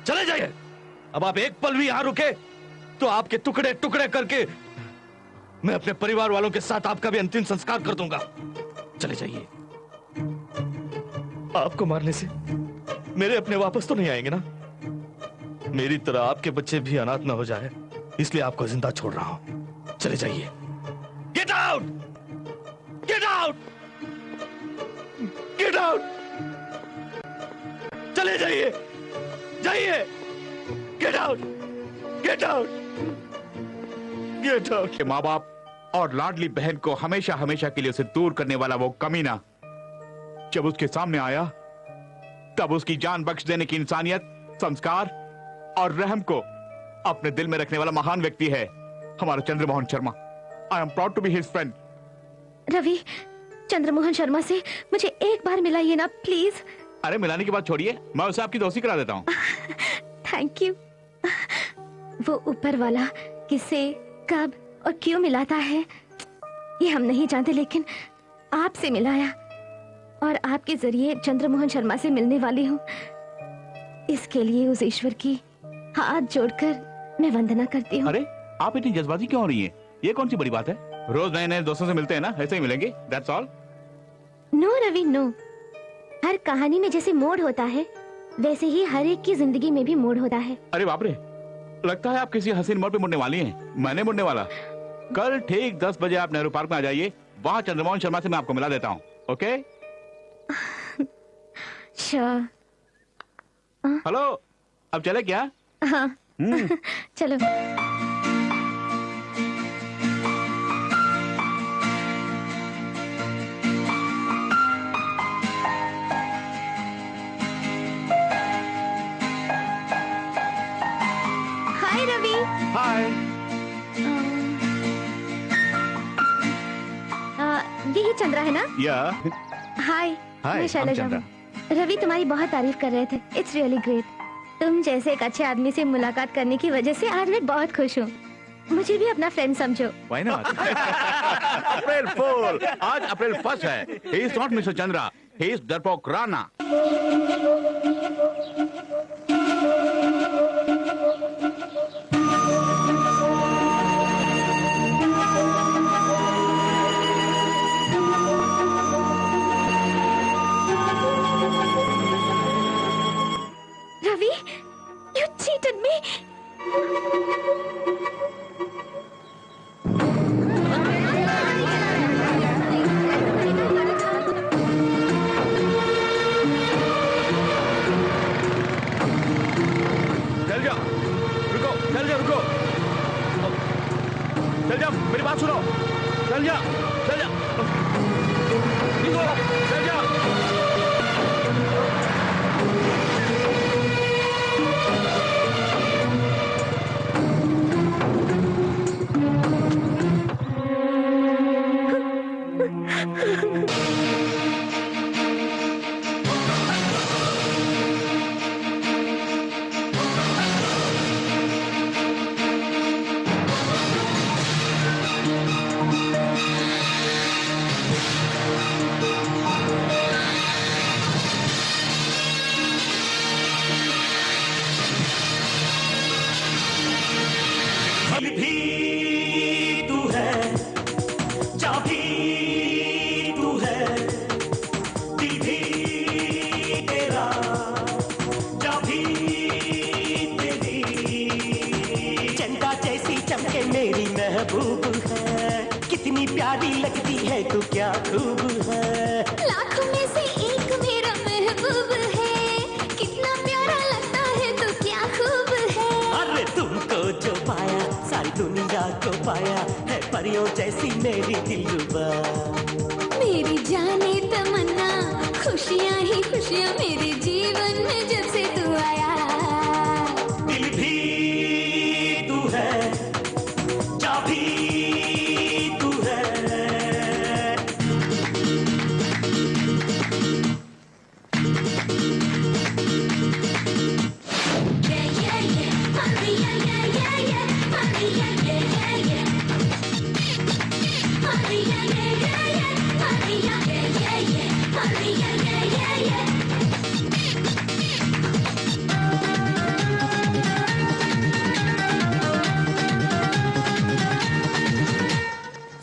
चले जाइए। अब आप एक पल भी यहां रुके तो आपके टुकड़े टुकड़े करके मैं अपने परिवार वालों के साथ आपका भी अंतिम संस्कार कर दूंगा। चले जाइए। आपको मारने से मेरे अपने वापस तो नहीं आएंगे ना? मेरी तरह आपके बच्चे भी अनाथ ना हो जाए, इसलिए आपको जिंदा छोड़ रहा हूं। चले जाइए। Get out, get out, get out. चले जाइए, जाइए। Get out, get out, get out. माँ बाप और लाडली बहन को हमेशा हमेशा के लिए उसे दूर करने वाला वो कमीना जब उसके सामने आया तब उसकी जान बख्श देने की इंसानियत, संस्कार और रहम को अपने दिल में रखने वाला महान व्यक्ति है हमारा Chandramohan Sharma. I am proud to be his friend. Ravi, Chandramohan Sharma से मुझे एक बार मिलाइए ना प्लीज। अरे मिलाने की बात छोड़िए, मैं उसे आपकी दोस्ती करा देता हूँ। Thank you. वो ऊपर वाला किसे, कब और क्यों मिलाता है ये हम नहीं जानते, लेकिन आपसे मिलाया और आपके जरिए चंद्रमोहन शर्मा से मिलने वाली हूँ। इसके लिए उस ईश्वर की हाथ जोड़कर मैं वंदना करती हूँ। अरे आप इतनी जज्बाती क्यों हो रही हैं? ये कौन सी बड़ी बात है? रोज नए नए दोस्तों से मिलते हैं ना, ऐसे ही मिलेंगे, that's all. No Ravi, no. हर कहानी में जैसे मोड़ होता है वैसे ही हर एक की जिंदगी में भी मोड़ होता है। अरे बाप रे, लगता है आप किसी हसीन मोड़ पे मुड़ने वाली हैं। मैं नहीं मुड़ने वाला। कल ठीक 10 बजे आप नेहरू पार्क में आ जाइए, वहाँ चंद्रमोहन शर्मा से मैं आपको मिला देता हूँ। ओके? श्योर। हेलो, अब चले क्या? हाँ। चलो। हाय रवि। हाय। यही चंद्रा है ना? या। हाय। हाय, मैं शैलजा हम चंद्रा। हूँ। रवि तुम्हारी बहुत तारीफ कर रहे थे। It's really great. तुम जैसे एक अच्छे आदमी से मुलाकात करने की वजह से आज मैं बहुत खुश हूँ। मुझे भी अपना फ्रेंड समझो। Why not? अप्रैल फूल, आज अप्रैल 1 है। He is not Mr. Chandra, he is डरपोक Rana. Ravi, you cheated me. चल जा, रुको, चल जा, रुको। चल जा, मेरी बात सुनो। चल जा, चल जा। रुको, चल जा। अभी भी तू है, जब भी तू है, दिल भी तेरा, जब भी तेरी चंदा जैसी चमके मेरी महबूब है। कितनी कितनी प्यारी लगती है तू क्या खूब है। लाखों में से एक मेरा महबूब है, कितना प्यारा लगता है तो क्या खूब है। अरे तुमको जो पाया सारी दुनिया को पाया है, परियों जैसी मेरी दिलरुबा। मेरी जाने तमन्ना, खुशियाँ ही खुशियाँ मेरे जीवन में जब से तू आया। दिल भी तू है, जा भी तू है।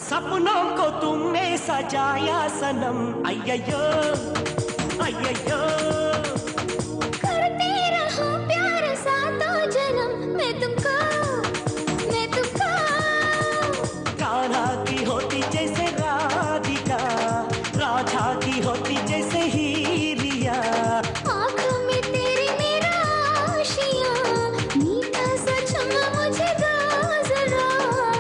सपनों को तुमने सजाया सनम, अय्यो अय्यो। करते रहो प्यार सातों जन्म, मैं तुमको कान्हा की होती जैसे राधिका, राधा की होती जैसे हीरिया। आँखों में तेरी मेरा आशियाँ, मीठा सा चुम्मा मुझे दो जरा।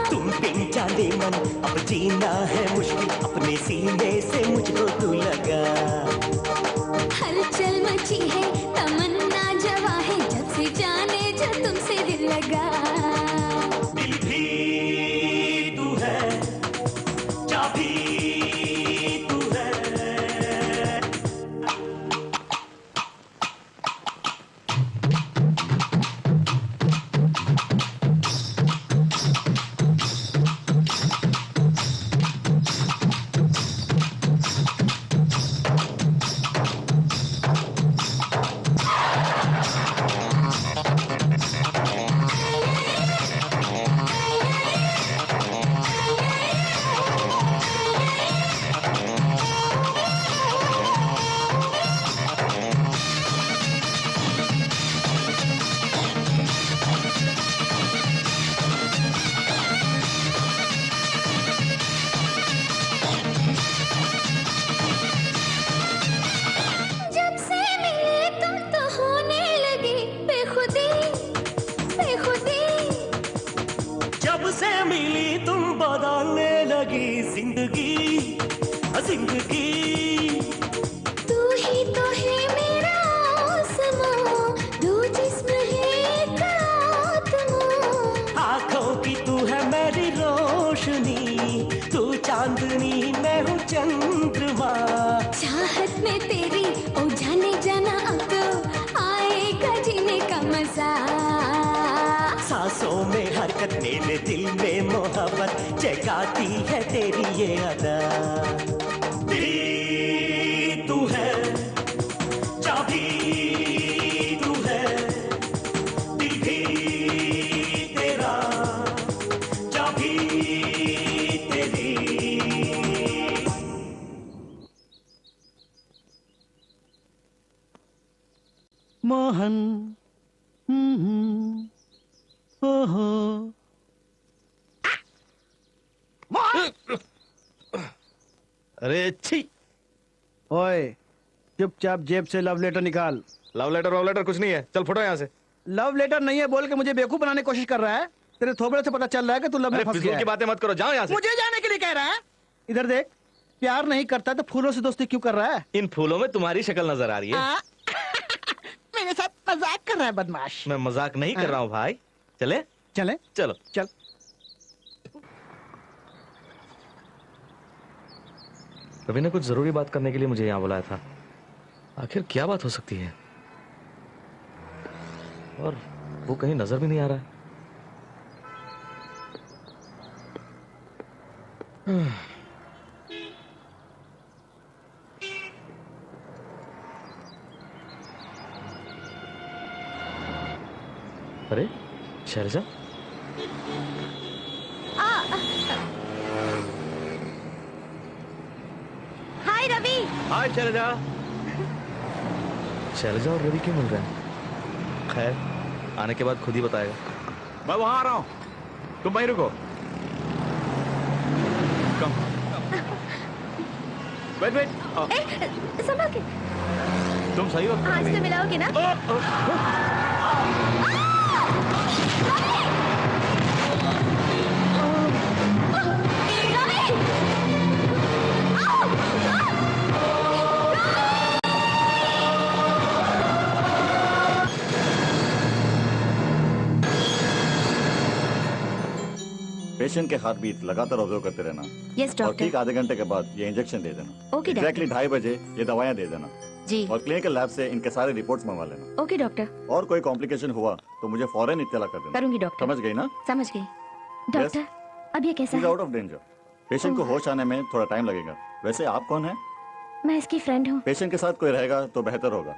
तुम बिन जाने मन अब जीना है मुश्किल, अपने सीने से मुझको तू लगा। हलचल मची है तमन्ना जवा है, जब से जाने जो तुमसे दिल लगा। दिल भी तू है, जा भी तू है। जब से मिले तुम तो होने लगी बेखुदी बेखुदी। जब से मिली तुम बदलने लगी जिंदगी जिंदगी। तू ही तो है मेरा आसमां, दो जिस्म है एक आत्मा। आंखों की तू है मेरी रोशनी, तू चांदनी मैं हूँ चंद्रमा। चाहत में तेरी ओ जाने जाना, अब तो आएगा जीने का मजा। सांसों में हरकत मेरे दिल में मोहब्बत जगाती है तेरी ये अदा। दिल तू है, जा भी तू है। दिल भी तेरा, जा भी तेरी। मोहन ओहो। अरे छी। ओए चुपचाप जेब से लव लेटर निकाल। लव लेटर कुछ नहीं है, चल फुटो यहाँ से। लव लेटर नहीं है बोल के मुझे बेवकूफ बनाने की कोशिश कर रहा है। तेरे थोबड़े से पता चल रहा है कि तू लव में अरे फंस फिजूल गया की है। बातें मत करो, जाओ यहाँ से। मुझे जाने के लिए कह रहा है। इधर देख, प्यार नहीं करता तो फूलों से दोस्ती क्यों कर रहा है? इन फूलों में तुम्हारी शक्ल नजर आ रही है। मेरे साथ मजाक कर रहा है बदमाश। मैं मजाक नहीं कर रहा हूँ भाई। चले चले चलो चल। रवि ने कुछ जरूरी बात करने के लिए मुझे यहाँ बुलाया था। आखिर क्या बात हो सकती है? और वो कहीं नजर भी नहीं आ रहा है। अरे शैलजा, हाय रवि। हाय शैलजा। शैलजा और रवि क्यों मिल रहे हैं? खैर, आने के बाद खुद ही बताएगा। मैं वहां आ रहा हूं, तुम वहीं रुको। कम वेट वेट संभाल के। तुम सही वक्त आज तो मिलाओगे ना? पेशेंट के हार्ट बीट लगातार ऑब्जर्व करते रहना यस और डॉक्टर। ठीक आधे घंटे के बाद ये इंजेक्शन दे देना। ओके एग्जैक्टली 2:30 बजे ये दवाइयाँ दे देना जी। और क्लिनिकल लैब से इनके सारे रिपोर्ट्स मंगवा लेना। ओके डॉक्टर, और कोई कॉम्प्लिकेशन हुआ तो मुझे फौरन इत्तला कर देना। करूंगी डॉक्टर। समझ गई ना? समझ गई। डॉक्टर अब ये कैसा इज है? Out of danger. पेशेंट को होश आने में थोड़ा टाइम लगेगा। वैसे आप कौन है? मैं इसकी फ्रेंड हूँ। पेशेंट के साथ कोई रहेगा तो बेहतर होगा।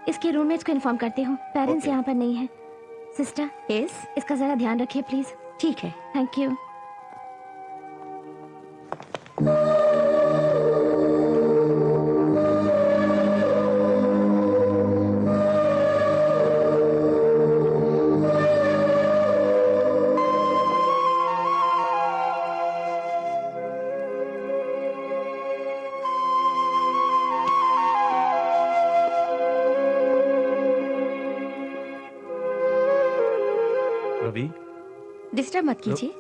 इसके रूममेट्स को इन्फॉर्म करती हूँ। Parents Okay. यहाँ पर नहीं है। सिस्टर यस इसका जरा ध्यान रखिए प्लीज। ठीक है। Thank you. रवि डिस्टर्ब मत कीजिए।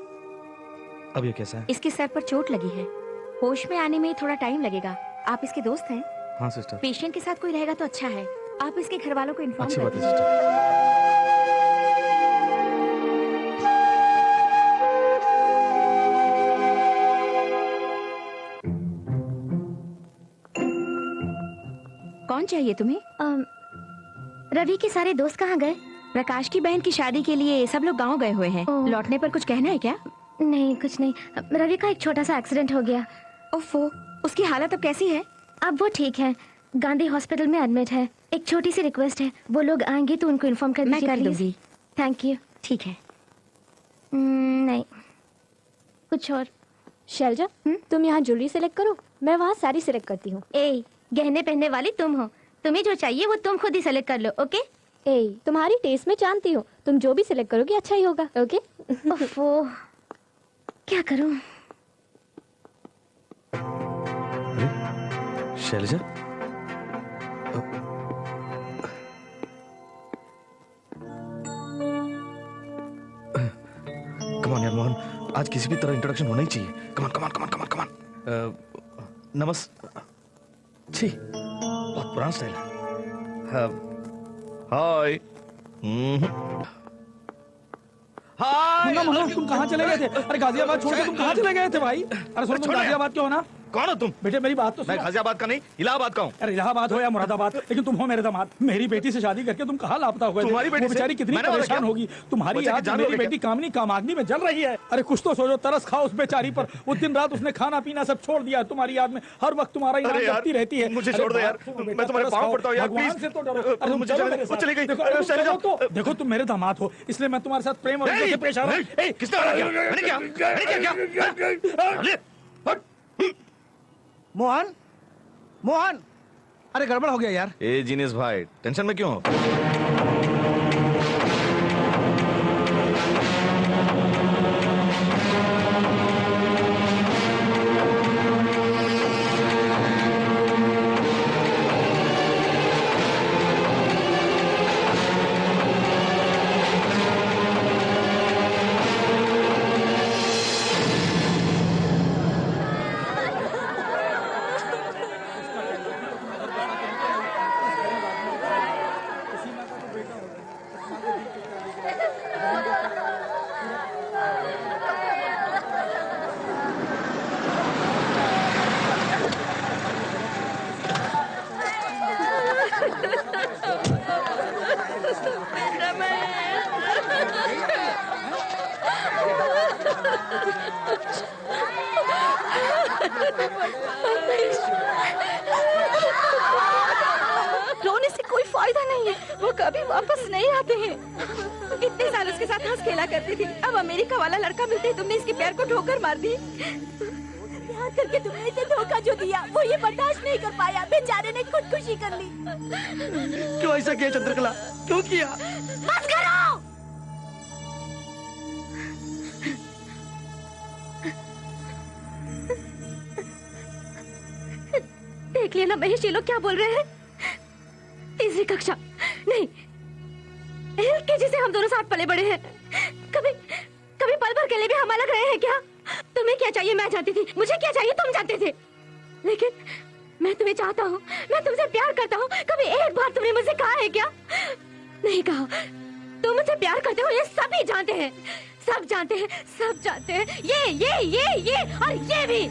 अब ये कैसा है? इसके सर पर चोट लगी है, होश में आने में थोड़ा टाइम लगेगा। आप इसके दोस्त हैं? हाँ सिस्टर। पेशेंट के साथ कोई रहेगा तो अच्छा है। आप इसके घर वालों को इन्फॉर्म अच्छी कर बात है दीजिए। सिस्टर। कौन चाहिए तुम्हें? रवि के सारे दोस्त कहाँ गए? प्रकाश की बहन की शादी के लिए सब लोग गांव गए हुए हैं। ओह। लौटने पर कुछ कहना है क्या? नहीं कुछ नहीं। रवि का एक छोटा सा एक्सीडेंट हो गया। ओफो, उसकी हालत अब कैसी है? अब वो ठीक है, गांधी हॉस्पिटल में एडमिट है। एक छोटी सी रिक्वेस्ट है, वो लोग आएंगे तो उनको इन्फॉर्म कर मैं दीजिए कर प्लीज। दूंगी। Thank you. ठीक है। नहीं कुछ और। शैलजा, तुम यहाँ ज्वेलरी सेलेक्ट करो, मैं वहाँ साड़ी सेलेक्ट करती हूँ। ए गहने पहनने वाली तुम हो, तुम्हें जो चाहिए वो तुम खुद ही सेलेक्ट कर लो। ओके? ए तुम्हारी टेस्ट में जानती हूँ, तुम जो भी सिलेक्ट करोगी अच्छा ही होगा। ओके? ओफो, क्या करूं? शैलजा कमान यार मोहन, आज किसी भी तरह इंट्रोडक्शन होना ही चाहिए। कमान कमान कमान कमान कमान। छी बहुत पुराना स्टाइल है। हाय हाय। मुन्ना मनोज, तुम कहाँ चले गए थे? अरे गाजियाबाद छोड़ के तुम कहाँ चले गए थे भाई? अरे सुनो, तुम गाजियाबाद के हो ना? कौन हो तुम? बेटे मेरी बात तो मैं सुनो। गाजियाबाद का नहीं, इलाहाबाद का हूँ। अरे इलाहाबाद हो या मुरादाबाद, लेकिन तुम हो मेरे दामाद। मेरी बेटी से शादी करके तुम कहाँ लापता हुए थे? तुम्हारी बेटी वो से? बेचारी कितनी मैंने बोला परेशान क्या? होगी। तुम्हारी बच्चे की याद जान मेरी लोगे क्या? बेटी कामनी कामाग्नि में जल रही है। अरे कुछ तो सोचो, तरस खाओ उस बेचारी पर। वो दिन रात उसने खाना पीना सब छोड़ दिया तुम्हारी याद में। हर वक्त तुम्हारा याद अरे यार, करती रहती है। मुझे अरे छोड़ दो यार। बात सुनो बेटा, मैं तुम्हारे तरस पाँव खाओ। पड़ता हूँ यार, भगवान प्लीज। से तो डरो। अरे तुम मुझे चलो जाने मेरे दो। वो साथ। चली गई। देखो, अरे तुम शैलजा। चलो तो देखो, तुम मेरे दामाद हो, इसलिए मैं तुम्हारे साथ प्रेम और इज्जत से पेश आ रहा हूँ। किसने मना किया? मैंने क्या? मैंने क्या? अरे, मोहन, मोहन, अरे गड़बड़ हो गया यार। ए जीनियस भाई, टेंशन में क्यों हो? रोने से कोई फायदा नहीं है, वो कभी वापस नहीं आते हैं। इतने साल उसके साथ हंस खेला करती थी, अब अमेरिका वाला लड़का मिलते ही तुमने इसके पैर को ठोकर मार दी। ध्यान करके तुमने इसे धोखा जो दिया, वो ये बर्दाश्त नहीं कर पाया। बेचारे ने खुदकुशी कर ली। क्यों ऐसा किया चंद्रकला? क्यों किया? बस करो। ना महेश, ये लोग क्या बोल रहे हैं? तीसरी कक्षा नहीं, एलकेजी से हम दोनों साथ पले बड़े हैं। कभी कभी पल भर के लिए भी हम अलग रहे हैं क्या? तुम्हें क्या चाहिए मैं जानती थी, मुझे क्या चाहिए तुम जानते थे, लेकिन मैं तुम्हें चाहता हूँ, मैं तुमसे प्यार करता हूँ। कभी एक बार तुमने मुझसे कहा है क्या? नहीं कहा। तुम मुझसे प्यार करते हो ये सभी जानते हैं, सब जानते हैं, सब जानते हैं। ये और ये भी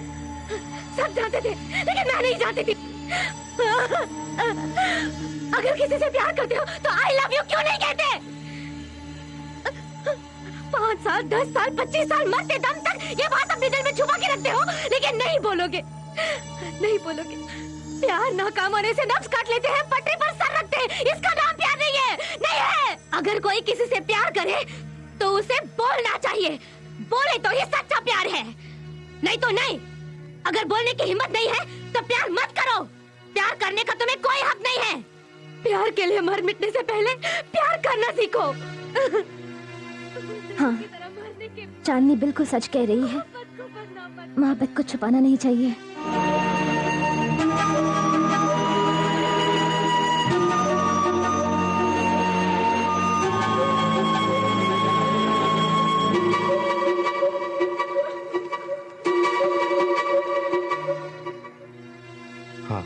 सब जानते थे, लेकिन मैं नहीं जानती थी। अगर किसी से प्यार करते हो तो आई लव यू क्यों नहीं कहते? 5 साल, 10 साल, 25 साल मरते दम तक ये बात अपने दिल में छुपा के रखते हो, लेकिन नहीं बोलोगे, नहीं बोलोगे। प्यार नाकाम होने से नब्ज काट लेते हैं, पटरी पर सर रखते हैं। इसका नाम प्यार नहीं है, नहीं है। अगर कोई किसी से प्यार करे तो उसे बोलना चाहिए, बोले तो ये सच्चा प्यार है, नहीं तो नहीं। अगर बोलने की हिम्मत नहीं है तो प्यार मत करो। प्यार करने का तुम्हें कोई हक नहीं है। प्यार के लिए मर मिटने से पहले प्यार करना सीखो। हाँ, चांदनी बिल्कुल सच कह रही है। मोहब्बत को छुपाना नहीं चाहिए। हाँ,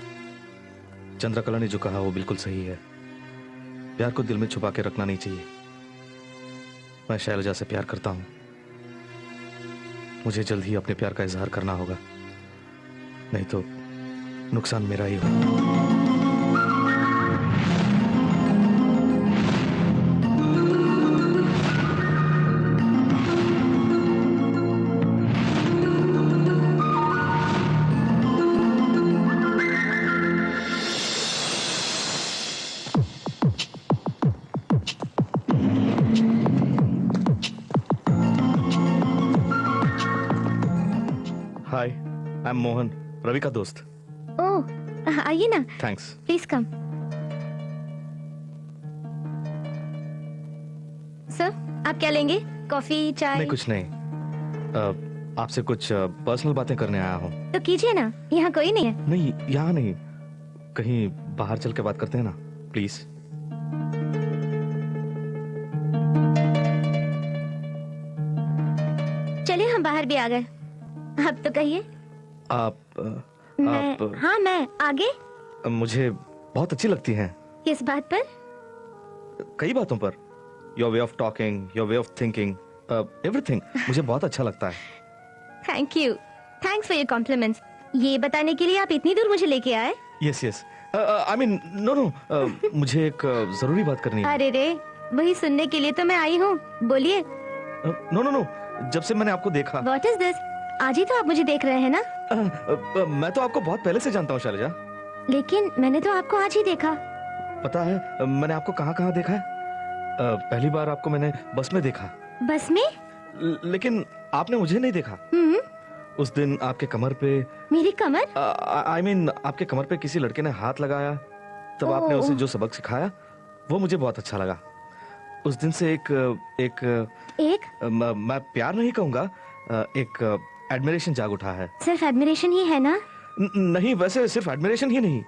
चंद्रकला ने जो कहा वो बिल्कुल सही है। प्यार को दिल में छुपा के रखना नहीं चाहिए। मैं शैलजा से प्यार करता हूं। मुझे जल्द ही अपने प्यार का इजहार करना होगा, नहीं तो नुकसान मेरा ही होगा। हाय, आई एम मोहन, रवि का दोस्त। ओह, आइए ना। थैंक्स। Please come. सर, आप क्या लेंगे? कॉफी, चाय? नहीं, कुछ नहीं। आपसे कुछ पर्सनल बातें करने आया हूँ। तो कीजिए ना, यहाँ कोई नहीं है। नहीं, यहाँ नहीं, कहीं बाहर चल के बात करते हैं ना, प्लीज। चलिए हम बाहर भी आ गए। अब तो कहिए। हाँ, मैं आगे। मुझे बहुत अच्छी लगती हैं। किस बात पर? कई बातों पर। Your way of talking, your way of thinking, everything मुझे बहुत अच्छा लगता है। Thank you, thanks for your compliments. ये बताने के लिए आप इतनी दूर मुझे लेके आए? Yes yes, I mean no, मुझे एक जरूरी बात करनी है। अरे रे, वही सुनने के लिए तो मैं आई हूँ। बोलिए। नो, जब से मैंने आपको देखा। What is this? आज ही तो आप मुझे देख रहे हैं ना? मैं तो आपको बहुत पहले से जानता हूँ शैलजा। लेकिन मैंने तो आपको आज ही देखा। पता है मैंने आपको कहाँ देखा है? पहली बार आपको मैंने बस में देखा। बस में? लेकिन आपने मुझे नहीं देखा। उस दिन आपके कमर पे। मेरी कमर? I mean, आपके कमर पे किसी लड़के ने हाथ लगाया, तब आपने उसे जो सबक सिखाया वो मुझे बहुत अच्छा लगा। उस दिन से मैं प्यार नहीं कहूँगा, एक एडमिरेशन जाग उठा है। सिर्फ एडमिरेशन ही है ना? नहीं, वैसे सिर्फ एडमिरेशन ही नहीं,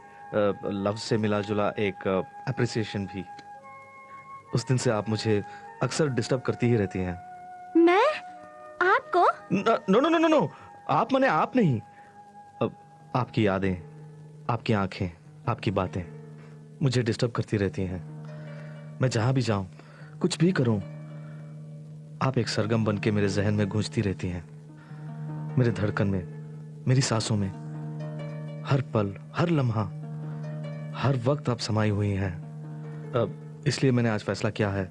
लव से मिला जुला एक अप्रिसिएशन भी। उस दिन से आप मुझे अक्सर डिस्टर्ब करती ही रहती हैं। मैं आपको? नो, आप माने आप नहीं। आपकी यादें, आपकी आंखें, आपकी बातें मुझे डिस्टर्ब करती रहती हैं। मैं जहां भी जाऊं, कुछ भी करूं, आप एक सरगम बन के मेरे जहन में गूंजती रहती हैं। मेरे धड़कन में, मेरी सांसों में, हर पल, हर लम्हा, हर वक्त आप समाई हुई हैं। इसलिए मैंने आज फैसला किया है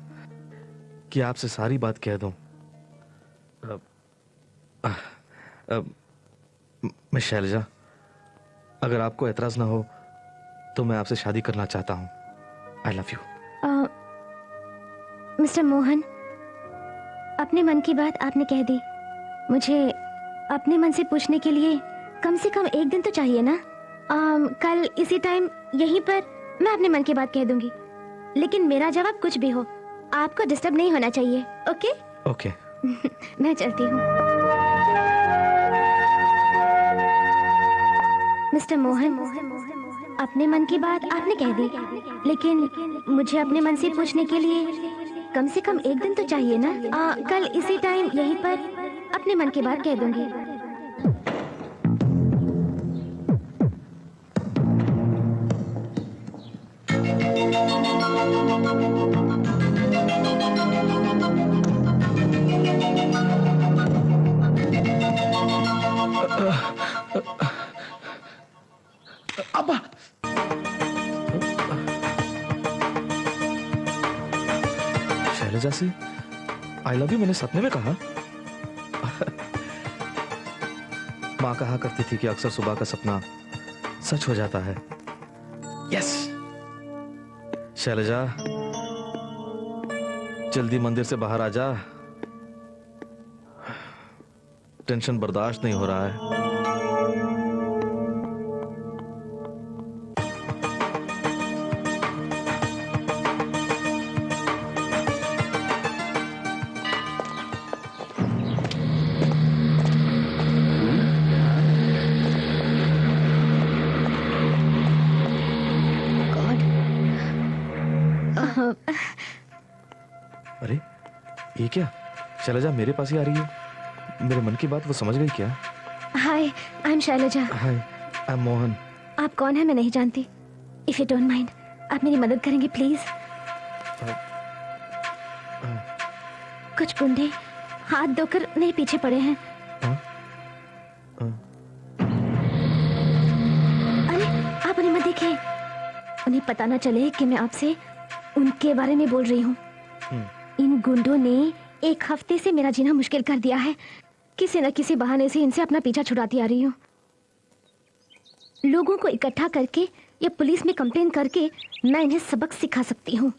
कि आपसे सारी बात कह दूं। मैं शैलजा, अगर आपको एतराज ना हो तो मैं आपसे शादी करना चाहता हूं। I love you. Mister Mohan, अपने मन की बात आपने कह दी। मुझे अपने मन से पूछने के लिए कम से कम एक दिन तो चाहिए ना? कल इसी टाइम यहीं पर मैं अपने मन की बात कह दूंगी, लेकिन मेरा जवाब कुछ भी हो, आपको डिस्टर्ब नहीं होना चाहिए। ओके? ओके। मैं चलती हूँ। मिस्टर मोहन, अपने मन की बात आपने कह दी, लेकिन मुझे अपने मन से पूछने के लिए कम से कम एक दिन तो चाहिए ना। कल इसी टाइम यहीं पर अपने मन की बात कह दूंगी। अब्बा, शैलजा से आई लव यू मैंने सपने में कहा। माँ कहा करती थी कि अक्सर सुबह का सपना सच हो जाता है। यस शैलजा, जल्दी मंदिर से बाहर आ जा, टेंशन बर्दाश्त नहीं हो रहा है। अरे ये क्या, शैलजा मेरे पास ही आ रही है। मेरे मन की बात वो समझ गई क्या? Hi, I am Shailaja. Hi, I am Mohan. आप कौन है मैं नहीं जानती। इफ यू डोंट माइंड, आप मेरी मदद करेंगे प्लीज? कुछ गुंडे हाथ धोकर मेरे पीछे पड़े हैं। अरे आप उन्हें मत देखिए, उन्हें पता ना चले कि मैं आपसे उनके बारे में बोल रही हूँ। इन गुंडों ने एक हफ्ते से मेरा जीना मुश्किल कर दिया है। किसी न किसी बहाने से इनसे अपना पीछा छुड़ाती आ रही हूँ। लोगों को इकट्ठा करके या पुलिस में कंप्लेन करके मैं इन्हें सबक सिखा सकती हूँ,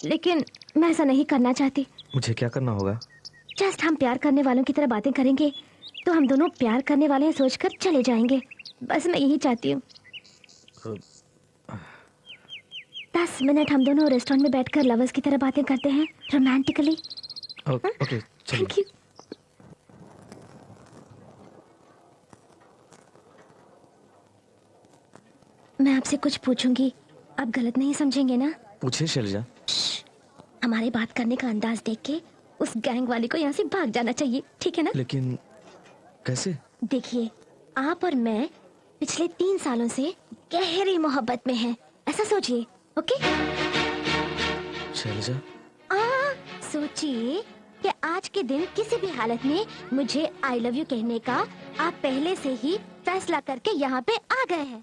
लेकिन मैं ऐसा नहीं करना चाहती। मुझे क्या करना होगा? जस्ट हम प्यार करने वालों की तरह बातें करेंगे तो हम दोनों प्यार करने वाले हैं सोचकर चले जाएंगे। बस मैं यही चाहती हूँ। 10 मिनट हम दोनों रेस्टोरेंट में बैठकर लवर्स की तरह बातें करते हैं, रोमांटिकली। ओके चलो। Thank you. मैं आपसे कुछ पूछूंगी, आप गलत नहीं समझेंगे ना? पूछिए शैलजा। हमारे बात करने का अंदाज देख के उस गैंग वाले को यहाँ से भाग जाना चाहिए, ठीक है ना? लेकिन कैसे? देखिए, आप और मैं पिछले 3 सालों से गहरी मोहब्बत में हैं, ऐसा सोचिए। ओके शैलजा, सोचिए कि आज के दिन किसी भी हालत में मुझे आई लव यू कहने का आप पहले से ही फैसला करके यहाँ पे आ गए हैं।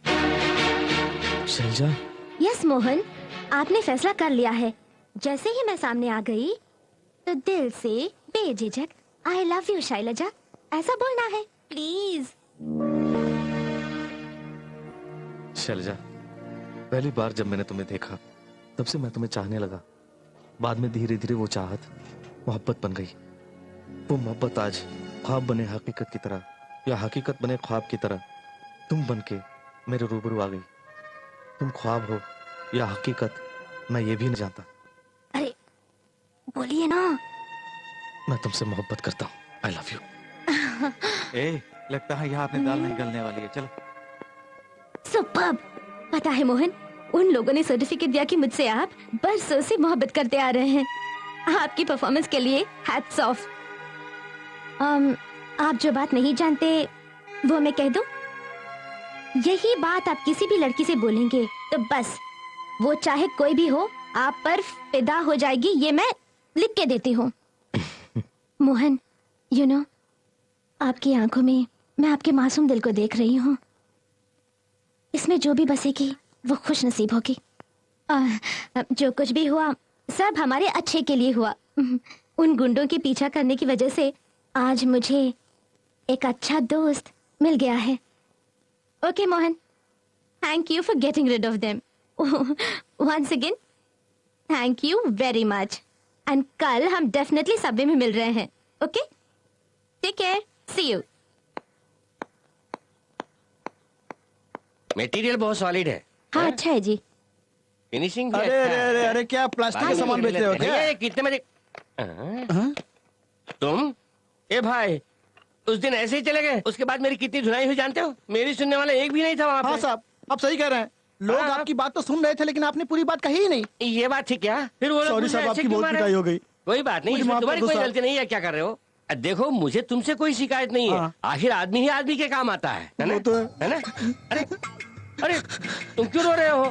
शैलजा। यस मोहन, आपने फैसला कर लिया है। जैसे ही मैं सामने आ गई तो दिल से बेझिझक आई लव यू शैलजा ऐसा बोलना है, प्लीज। शैलजा, पहली बार जब मैंने तुम्हें देखा तब से मैं तुम्हें चाहने लगा। बाद में धीरे धीरे वो चाहत मोहब्बत बन गई। वो मोहब्बत आज ख्वाब बने हकीकत की तरह, या हकीकत बने ख्वाब की तरह तुम बन के मेरे रूबरू आ गई। तुम ख्वाब हो या हकीकत, मैं ये भी नहीं जानता। अरे बोलिए ना। मैं तुमसे मोहब्बत करता हूँ। I love you. ए, लगता है यहाँ अपनी दाल नहीं गलने वाली है। चलो। सुपर्ब। पता है मोहन, उन लोगों ने सर्टिफिकेट दिया कि मुझसे आप बरसों से मोहब्बत करते आ रहे हैं। आपकी परफॉर्मेंस के लिए हैट्स ऑफ। आप जो बात नहीं जानते वो मैं कह दूं? यही बात आप किसी भी लड़की से बोलेंगे तो बस वो चाहे कोई भी हो आप पर फिदा हो जाएगी, ये मैं लिख के देती हूँ। मोहन, यू नो, आपकी आंखों में मैं आपके मासूम दिल को देख रही हूँ। इसमें जो भी बसेगी वो खुश नसीब होगी। जो कुछ भी हुआ सब हमारे अच्छे के लिए हुआ। उन गुंडों के पीछा करने की वजह से आज मुझे एक अच्छा दोस्त मिल गया है। Okay Mohan, thank you for getting rid of them. Once again thank you very much. And कल हम डेफिनेटली सबवे में मिल रहे हैं। Okay, take care, see you. Material बहुत सॉलिड है। हाँ अच्छा है जी। फिनिशिंग अरे अरे अरे अरे क्या प्लास्टिक का सामान बेच रहे हो क्या? भैया कितने में तुम? ए भाई, उस दिन ऐसे ही चले गए, उसके बाद मेरी कितनी धुनाई हुई जानते हो? मेरी सुनने वाला एक भी नहीं था वहाँ पे। हाँ साहब, आप सही कह रहे हैं, लोग आपकी बात तो सुन रहे थे लेकिन आपने पूरी बात कही ही नहीं। ये बात थी क्या? फिर वो लोग सॉरी मुझे साहब, ऐसे आपकी क्यों बहुत मारे? पिटाई हो गई। कोई बात नहीं, मुझे इसमें माफ तुम्हारी कर दो कोई साहब। गलती नहीं है। क्या कर रहे हो? देखो, मुझे तुमसे कोई शिकायत नहीं है। हाँ। आखिर आदमी ही आदमी के काम आता है ना? वो तो है ना? अरे अरे, तुम क्यों रो रहे हो?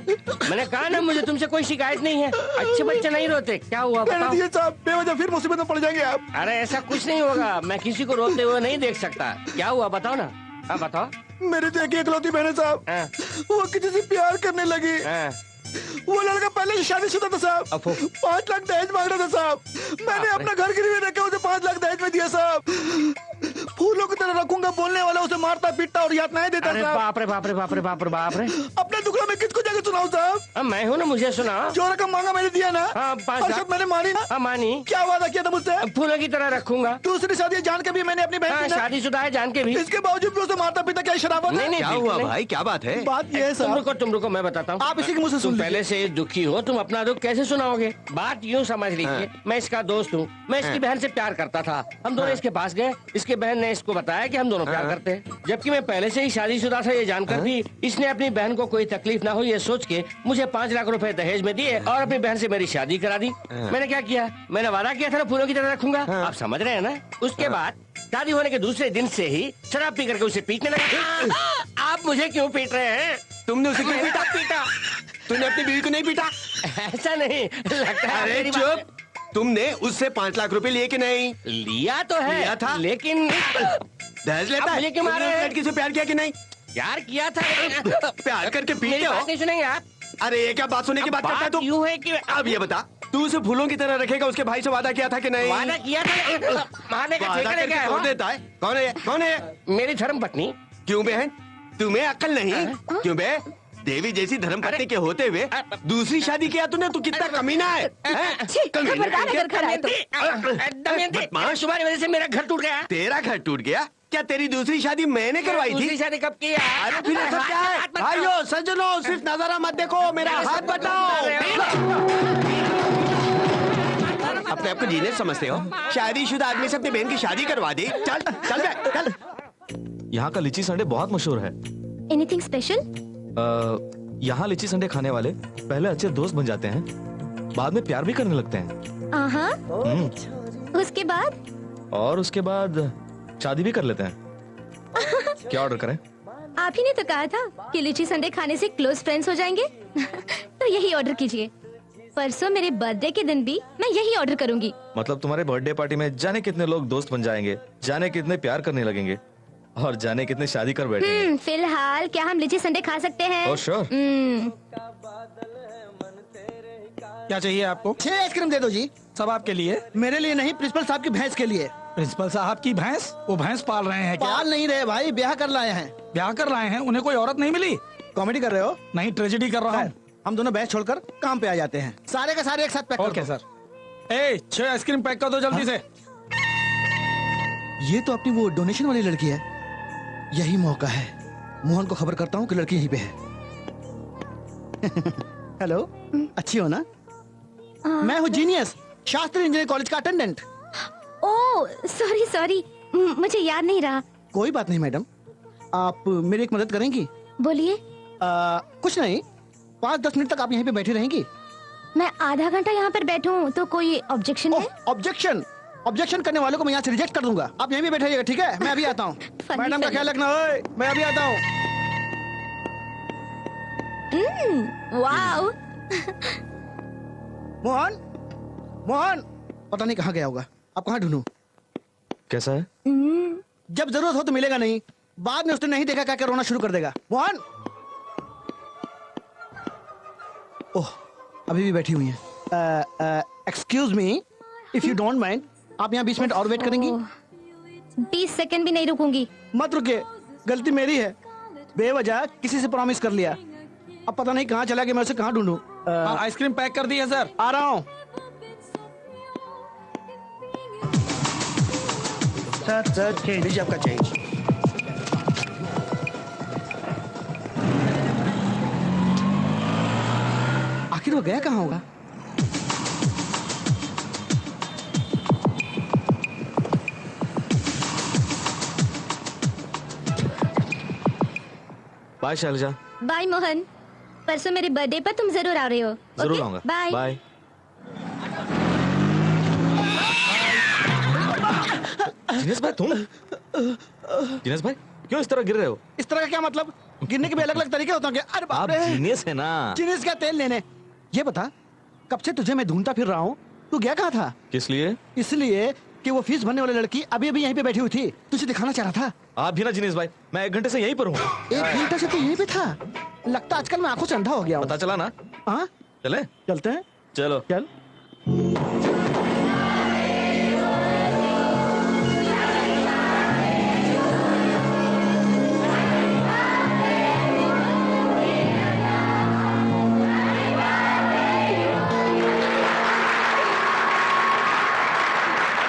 मैंने कहा ना, मुझे तुमसे कोई शिकायत नहीं है। अच्छे बच्चे नहीं रोते। क्या हुआ बताओ? साहब, बेवजह फिर मुसीबत में पड़ जाएंगे आप। अरे ऐसा कुछ नहीं होगा, मैं किसी को रोते हुए नहीं देख सकता। क्या हुआ बताओ ना। हाँ बताओ। मेरी तो एक इकलौती बहन है साहब, हाँ। वो किसी से प्यार करने लगी। हाँ। वो लड़का पहले से शादीशुदा था साहब, अफो। 5 लाख दहेज मांग रहा था साहब। मैंने बाप रे। अपना घर गिरवी रखा, उसे 5 लाख दहेज में दिया साहब। फूलों की तरह रखूंगा बोलने वाला उसे मारता पीटता और यातनाएं देता अरे साहब। बाप रे बाप रे बाप रे बाप रे बाप रे। अपने दुखड़ा में किसको जाके सुनाऊं साहब? अब मैं हूँ ना, मुझे सुना। जो रकम मांगा मैंने दिया ना, हाँ, 5 और लाख। सब मैंने मानी ना। हाँ मानी। क्या वादा किया था मुझसे? फूलों की तरह रखूंगा। दूसरी शादी जान के भी मैंने अपनी बहन हाँ, की ना- शादीशुदा है जान के भी। इसके बावजूद भी उसे मारता पीता, क्या शराबत नहीं, नहीं, क्या बिल्कुल हुआ नहीं। भाई, क्या बात है? बात ये है तुम साहब, रुको, मैं बताता हूँ। आप इसी के मुंह से सुन तुम लीजिए। पहले से दुखी हो, तुम अपना दुख कैसे सुनाओगे? बात यूँ समझ लीजिए, मैं इसका दोस्त हूँ। मैं इसकी बहन से प्यार करता था। हम दोनों इसके पास गए। इसके बहन ने इसको बताया कि हम दोनों प्यार करते हैं, जबकि मैं पहले से ही शादीशुदा था। ये जानकर भी इसने अपनी बहन को कोई तकलीफ ना हो ये सोच के मुझे 5 लाख रुपए दहेज में दिए और अपनी बहन से मेरी शादी करा दी। मैंने क्या किया? मैंने वादा किया था ना, फूलों की तरह रखूंगा। आप समझ रहे हैं ना? उसके बाद शादी होने के दूसरे दिन से ही शराब पी करके उसे पीटने लगा। आप मुझे क्यों पीट रहे हैं? तुमने उसे क्यों मैंने पीटा? कब पीटा? तूने अपनी बीवी को नहीं पीटा? ऐसा नहीं लगता है। अरे मेरी बात- चुप, तुमने उससे 5 लाख रुपए लिए कि नहीं? लिया तो है, लिया था? लेकिन दहेज लेता अब है? मुझे क्यों मार तुमने रहे उस हैं? लड़की से प्यार किया कि नहीं? प्यार किया था। प्यार करके मेरी पीटे बात हो? नहीं सुनेंगे आप? अरे ये क्या बात सुनने की बात करता है तू? यूँ है कि अब ये बता, तू उसे फूलों की तरह रखेगा, उसके भाई से वादा किया था कि नहीं? वादा किया था। मारने का वादा ठेका करके लेके तोड़ आया देता है? कौन है? कौन है? मेरी धर्म पत्नी। क्यों बहन, तुम्हें अक्ल नहीं? क्यों बे? देवी जैसी धर्मपत्नी के होते हुए दूसरी शादी किया तूने? तू कितना कमीना है, हैं? कमीना करके- बदमाश। तुम्हारी वजह से मेरा घर टूट गया। तेरा घर टूट गया? क्या तेरी दूसरी शादी मैंने करवाई दूसरी थी? शादी कब की है? अरे फिर ऐसा क्या है? भाइयों सज्जनों, सिर्फ नजारा मत देखो, मेरा हाथ बताओ। अपने आप को जीनियस समझते हो? शादीशुदा आदमी से अपनी बहन की शादी करवा दी? चल चल बे, चल। यहाँ का लीची संडे बहुत मशहूर है। Anything special? यहाँ लीची संडे खाने वाले पहले अच्छे दोस्त बन जाते हैं, बाद में प्यार भी करने लगते हैं। उसके बाद? और उसके बाद शादी भी कर लेते हैं। क्या ऑर्डर करें? आप ही ने तो कहा था कि लीची संडे खाने से क्लोज फ्रेंड्स हो जाएंगे। तो यही ऑर्डर कीजिए। परसों मेरे बर्थडे के दिन भी मैं यही ऑर्डर करूंगी। मतलब तुम्हारे बर्थडे पार्टी में जाने कितने लोग दोस्त बन जाएंगे, जाने कितने प्यार करने लगेंगे और जाने कितने शादी कर बैठेंगे। फिलहाल क्या हम लीची संडे खा सकते हैं? Oh, sure. क्या चाहिए आपको? 6 आइसक्रीम दे दो जी। सब आपके लिए? मेरे लिए नहीं, प्रिंसिपल साहब की भैंस के लिए। प्रिंसिपल साहब की भैंस? वो भैंस पाल रहे हैं क्या? पाल नहीं रहे भाई, ब्याह कर लाए हैं। ब्याह कर लाए हैं? उन्हें कोई औरत नहीं मिली? कॉमेडी कर रहे हो? नहीं, ट्रेजेडी कर रहा हूँ। हम दोनों बहस छोड़कर काम पे आ जाते हैं। सारे का सारे एक साथ पैक कर ओके दो। सर। ए 6 आइसक्रीम पैक कर दो जल्दी से। ये तो अपनी वो डोनेशन वाली लड़की है। यही मौका है, मोहन को खबर करता हूँ कि लड़की यहीं पे है। हेलो, अच्छी हो ना? मैं हूँ जीनियस, शास्त्री इंजीनियरिंग कॉलेज का अटेंडेंट। ओह सॉरी सॉरी, मुझे याद नहीं रहा। कोई बात नहीं मैडम, आप मेरी एक मदद करेंगी? बोलिए। कुछ नहीं, 5-10 मिनट तक आप यहीं पे बैठी रहेंगी। मैं आधा घंटा यहाँ पर बैठूं तो कोई ऑब्जेक्शन है? ऑब्जेक्शन? ऑब्जेक्शन करने वालों को मैं यहाँ से रिजेक्ट कर दूंगा। आप यहीं पे बैठे रहिएगा, ठीक है? मैं अभी आता हूँ। मैडम का ख्याल रखना। ओए, मैं अभी आता हूँ। वाओ। मोहन, मोहन, पता नहीं कहाँ गया होगा। अब कहाँ ढूंढूं? कैसा है? जब जरूरत हो तो मिलेगा नहीं, बाद में उसने नहीं देखा क्या रोना शुरू कर देगा। मोहन, ओह, अभी भी बैठी हुई है। Excuse me, if you don't mind, आप यहाँ 20 मिनट और वेट करेंगी? 20 सेकंड भी नहीं रुकूंगी। मत रुके, गलती मेरी है। बेवजह किसी से प्रॉमिस कर लिया। अब पता नहीं कहाँ चला गया, मैं उसे कहाँ ढूंढूं? आइसक्रीम पैक कर दी है सर। आ रहा हूँ। सर चेंज लीजिए, आपका चेंज। आखिर वो गया कहाँ होगा? बाय शैलजा। बाय मोहन, परसों मेरे बर्थडे पर तुम जरूर आ रहे हो। जरूर ओके? आऊंगा। बाय। बाय। जिनेश भाई तुम? जिनेश भाई क्यों इस तरह गिर रहे हो? इस तरह का क्या मतलब? गिरने के भी अलग अलग तरीके होते हैं। अरे बाप आप रे, जीनियस है ना। जीनियस का तेल लेने। ये बता, कब से तुझे मैं ढूंढता फिर रहा हूँ, तू गया कहाँ था? किस लिए? इसलिए कि वो फीस भरने वाली लड़की अभी अभी यहीं पे बैठी हुई थी, तुझे दिखाना चाह रहा था। आप भी ना जिनेश भाई, मैं 1 घंटे से यहीं पर हूँ। 1 घंटे से तू यहीं पे था? लगता आजकल मैं आंखों से अंधा हो गया हूँ। पता चला ना? हाँ, चले? चलते हैं। चलो। चल।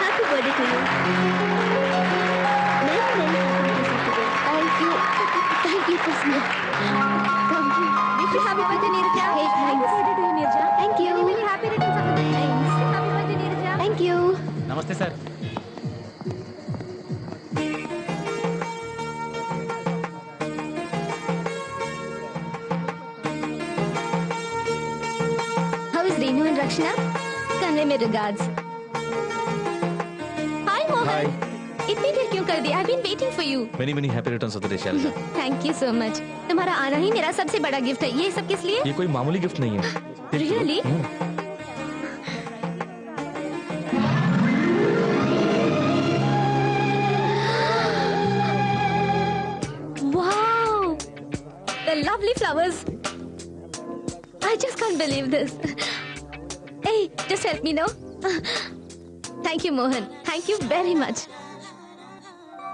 Happy birthday to you. Thank you. Thank you, Kusma. Thank you. Wish you happy birthday, Neerja. Hey, thanks. Happy birthday to you, Neerja. Thank you. Many, many happy returns of the day. Thanks. Happy birthday, Neerja. Thank you. नमस्ते sir. How is Renu and Rakshana? Convey my regards. Hi, Mohan. इतनी देर क्यों कर दी? I've been waiting for you. Many many happy returns of the day Shailaja. Thank you so much. तुम्हारा आना ही मेरा सबसे बड़ा गिफ्ट है। ये सब किस लिए? ये कोई मामूली गिफ्ट नहीं है। Really? Wow! The lovely flowers. I just can't believe this. Hey, just help me now. Thank you, Mohan. Thank you very much.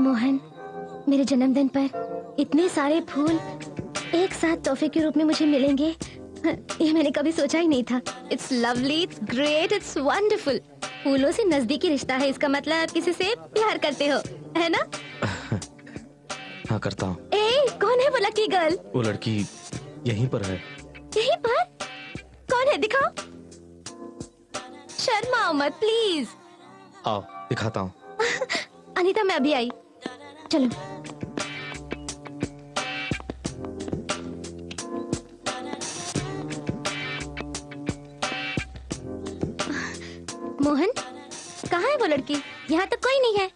Mohan, मेरे जन्मदिन पर इतने सारे फूल एक साथ तोहफे के रूप में मुझे मिलेंगे, ये मैंने कभी सोचा ही नहीं था। It's lovely, it's great, it's wonderful. फूलों से नजदीकी रिश्ता है, इसका मतलब किसी से प्यार करते हो, है ना? हाँ करता हूँ। ए, कौन है वो लकी गर्ल? वो लड़की यहीं पर है। यहीं पर? कौन है? दिखाओ। शर्माओ मत प्लीज। आओ दिखाता हूँ। अनीता, मैं अभी आई। चलो। मोहन, कहाँ है वो लड़की? यहाँ तक कोई नहीं है।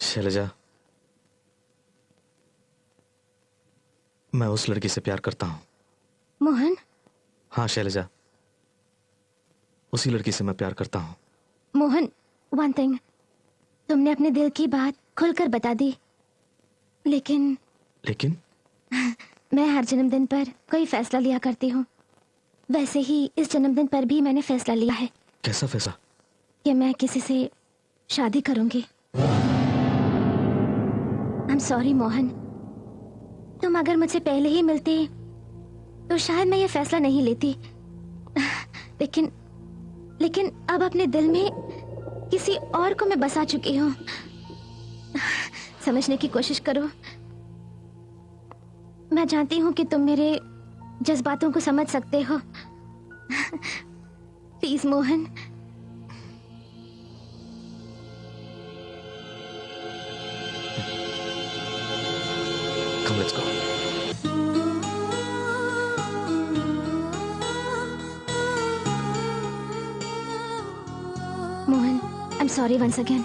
शैलजा, मैं उस लड़की से प्यार करता हूँ। मोहन? हाँ शैलजा, उसी लड़की से मैं प्यार करता हूँ। मोहन, वन थिंग, तुमने अपने दिल की बात खुलकर बता दी, लेकिन मैं हर जन्मदिन पर कोई फैसला लिया करती हूँ। वैसे ही इस जन्मदिन पर भी मैंने फैसला लिया है। कैसा फैसला? कि मैं किसी से शादी करूंगी। I'm sorry मोहन, तुम अगर मुझसे पहले ही मिलते तो शायद मैं ये फैसला नहीं लेती, लेकिन अब अपने दिल में किसी और को मैं बसा चुकी हूँ। समझने की कोशिश करो। मैं जानती हूँ कि तुम मेरे जज्बातों को समझ सकते हो। Please Mohan. Come, let's go. Mohan, I'm sorry once again.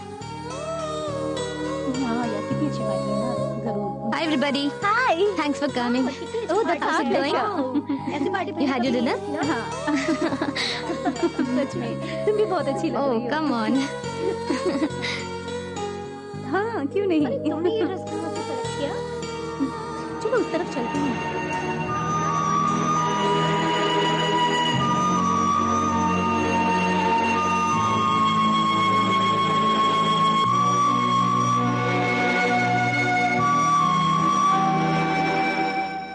हाँ यार, कितनी अच्छी बात है ना, जरूर। Hi everybody. Hi. Thanks for coming. Oh, that's how's it going? ऐसी party You had your dinner? हाँ। सच में, तुम भी बहुत अच्छी लग रही Oh, हो। come on. हाँ, क्यों नहीं? तुमने ये ड्रेस कहाँ से सेलेक्ट किया? चलो उस तरफ चलते हैं।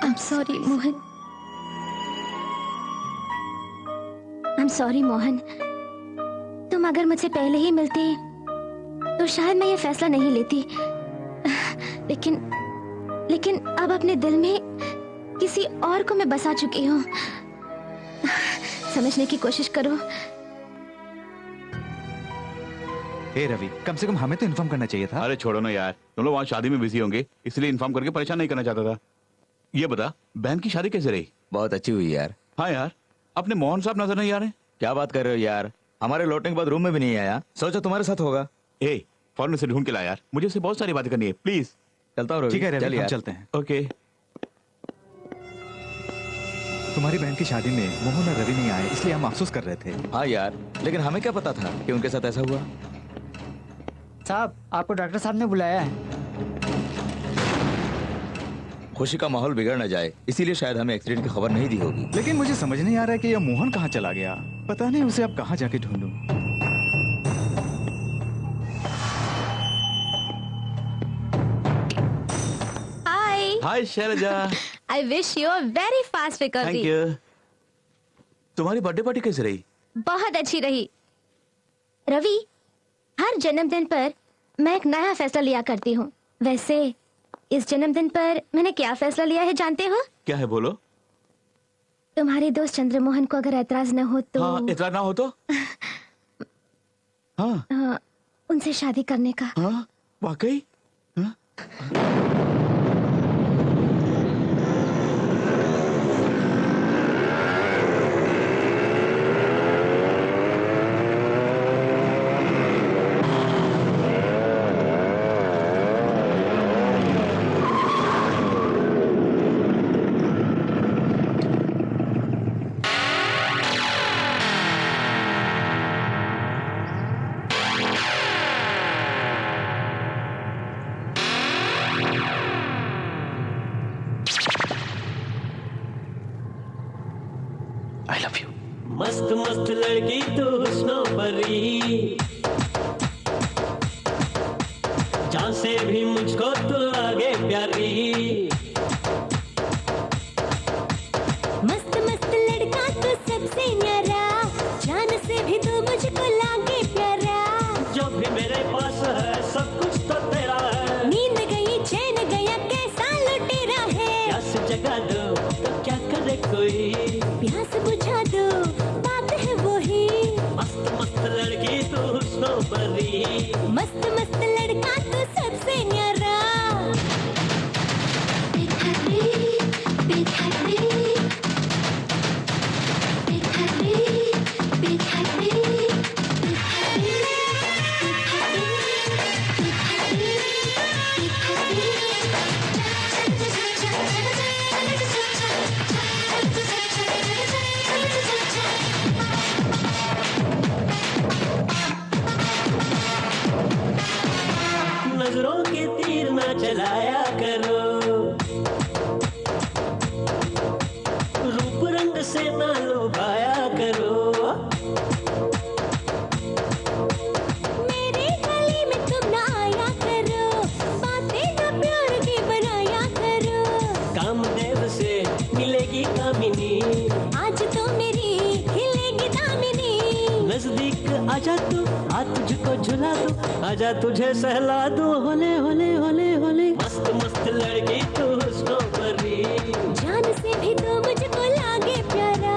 I'm sorry, Mohan. I'm sorry, Mohan. तुम अगर मुझसे पहले ही मिलते तो शायद मैं ये फैसला नहीं लेती, लेकिन अब अपने दिल में किसी और को मैं बसा चुकी हूँ। समझने की कोशिश करो। हे रवि, कम से कम हमें तो इन्फॉर्म करना चाहिए था। अरे छोड़ो ना यार, तुम लोग वहाँ शादी में बिजी होंगे, इसलिए इन्फॉर्म करके परेशान नहीं करना चाहता था। ये बता, बहन की शादी कैसे रही? बहुत अच्छी हुई यार। हाँ यार, अपने मोहन साहब नजर नहीं आ रहे। क्या बात कर रहे हो यार, हमारे लौटने के बाद रूम में भी नहीं आया। सोचा तुम्हारे साथ होगा। ए, फौरन से ढूंढ के ला यार, मुझे उससे बहुत सारी बातें करनी है, प्लीज। चलता हूँ रवि। ठीक है रवि, चल हम यार। चलते हैं। ओके। तुम्हारी बहन की शादी में मोहन और रवि नहीं आए, इसलिए हम अफसोस कर रहे थे। हाँ यार, लेकिन हमें क्या पता था कि उनके साथ ऐसा हुआ। साहब, आपको डॉक्टर साहब ने बुलाया है। खुशी का माहौल बिगड़ न जाए, इसीलिए शायद हमें एक्सीडेंट की खबर नहीं दी होगी। लेकिन मुझे समझ नहीं आ रहा है कि यह मोहन कहाँ चला गया। पता नहीं उसे अब कहाँ जाके ढूंढूं। Hi. Hi Shailaja. I wish you a very fast recovery. Thank you. तुम्हारी बर्थडे पार्टी कैसे रही? बहुत अच्छी रही। रवि, हर जन्मदिन पर मैं एक नया फैसला लिया करती हूँ। वैसे इस जन्मदिन पर मैंने क्या फैसला लिया है जानते हो? क्या है बोलो? तुम्हारे दोस्त चंद्रमोहन को अगर ऐतराज न हो तो हाँ, इतना ना हो तो? हाँ, उनसे शादी करने का। हाँ, वाकई? हाँ? I love you. मस्त मस्त लड़की तू हुस्नो परी, जान से भी मुझको तू लागे प्यारी। मस्त मस्त लड़का तू सबसे न्यारा, जान से भी तू मुझको लागे प्यारा। जो भी मेरे पास है सब कुछ तो तेरा है। नींद गई चैन गया कैसा लुटेरा है। प्यास जगा दो तो क्या करे कोई, प्यास बुझा दो बात है वही। मस्त मस्त लड़की तू हुस्नो परी, मस्त मस्त लड़का तू सबसे न्यारा। नजरों के तीर ना चलाया करो, रूप रंग से ना लुभाया करो। मेरे गली में तुम ना आया करो, बातें ना प्यार की बनाया करो। कामदेव से मिलेगी कामिनी, आज तो मेरी खिलेगी दामिनी। नजदीक आजा तू, आ तुझको झुला दूं, आजा तुझे सहला दूं, होले होले होले होले। मस्त मस्त लड़की तू हुस्नो परी, जान से भी तो मुझको लागे प्यारा।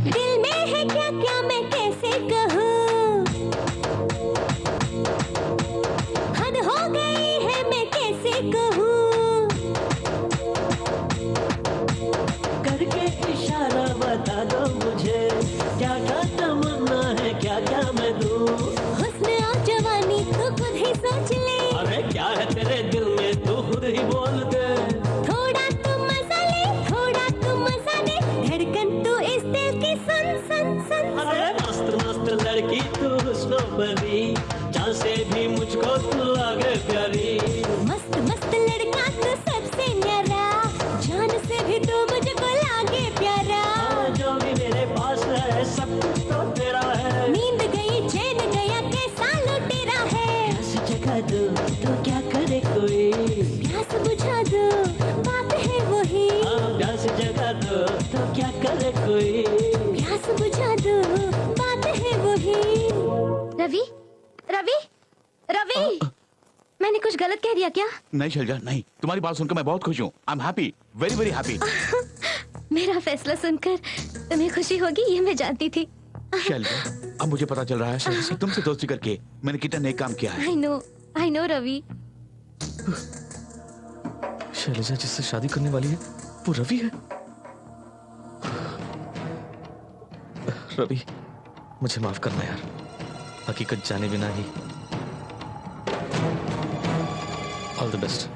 दिल में है क्या क्या मैं कैसे कहूँ, हद हो गई है मैं कैसे कहूँ। करके इशारा बता दो मुझे, क्या क्या तमन्ना है क्या क्या मैं दूं। हुस्न और जवानी तू खुद ही सोच ले, अरे क्या है तेरे दिल में तू खुद ही बोल दे। थोड़ा तू मजा ले, थोड़ा तू मजा ले, धड़कन तू इस दिल की सुन सुन सुन। अरे मस्त मस्त लड़की तू हुस्नो परी, जान से भी मुझको तू लागे प्यारी। मस्त मस्त लड़का तू सबसे न्यारा। रवि, रवि, रवि, मैंने कुछ गलत कह दिया क्या? नहीं शैलजा, नहीं। तुम्हारी बात सुनकर मैं बहुत खुश हूँ। I am happy, very very happy. मेरा फैसला सुनकर तुम्हें खुशी होगी ये मैं जानती थी। शैलजा, अब मुझे पता चल रहा है शैलजा से तुमसे दोस्ती करके मैंने कितना नेक काम किया है। I know Ravi. शैलजा जिससे शादी करने वाली है वो रवि है। रवि, मुझे माफ करना यार, हकीकत जाने बिना ही। All the best.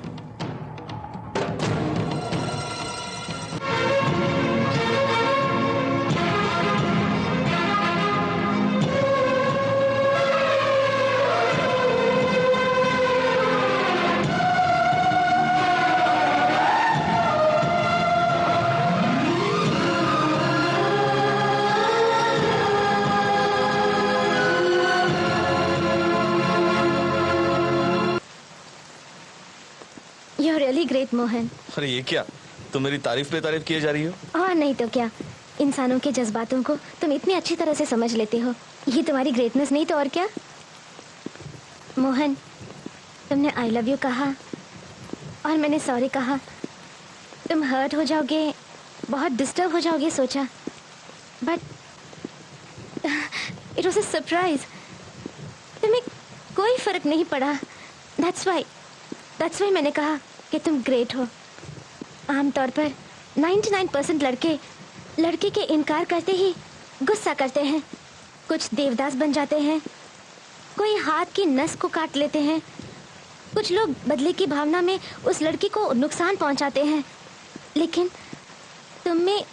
You're really great, Mohan. अरे ये क्या, तुम मेरी तारीफ पे तारीफ किए जा रही हो? और नहीं तो क्या, इंसानों के जज्बातों को तुम इतनी अच्छी तरह से समझ लेते हो। ये तुम्हारी ग्रेटनेस नहीं तो और क्या। मोहन, तुमने आई लव यू कहा और मैंने सॉरी कहा। तुम हर्ट हो जाओगे, बहुत डिस्टर्ब हो जाओगे सोचा, but it was a surprise. तुम्हें कोई फर्क नहीं पड़ा। दैट्स वाई मैंने कहा कि तुम ग्रेट हो। आमतौर पर 99% लड़के के इनकार करते ही गुस्सा करते हैं। कुछ देवदास बन जाते हैं, कोई हाथ की नस को काट लेते हैं, कुछ लोग बदले की भावना में उस लड़की को नुकसान पहुंचाते हैं। लेकिन तुम में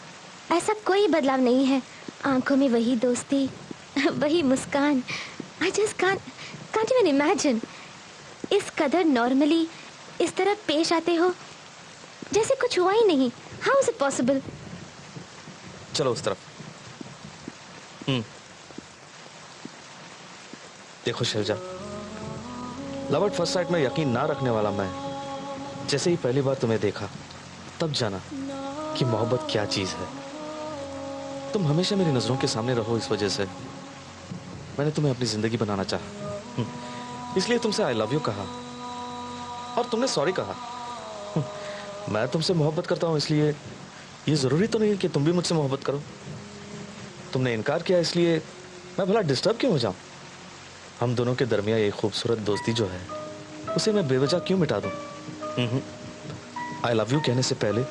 ऐसा कोई बदलाव नहीं है। आंखों में वही दोस्ती, वही मुस्कान। I just can't even imagine. इस कदर नॉर्मली इस तरह पेश आते हो जैसे कुछ हुआ ही नहीं। How is it possible? चलो उस तरफ। देखो Shailaja, love at first sight में यकीन ना रखने वाला मैं जैसे ही पहली बार तुम्हें देखा तब जाना कि मोहब्बत क्या चीज है। तुम हमेशा मेरी नजरों के सामने रहो, इस वजह से मैंने तुम्हें अपनी जिंदगी बनाना चाहा। इसलिए तुमसे आई लव यू कहा और तुमने सॉरी कहा। मैं तुमसे मोहब्बत करता हूं, इसलिए ये जरूरी तो नहीं कि तुम भी मुझसे मोहब्बत करो। तुमने इनकार किया, इसलिए मैं भला डिस्टर्ब क्यों हो जाऊं? हम दोनों के दरमियान ये खूबसूरत दोस्ती जो है उसे मैं बेवजह क्यों मिटा दूं? आई लव यू कहने से पहले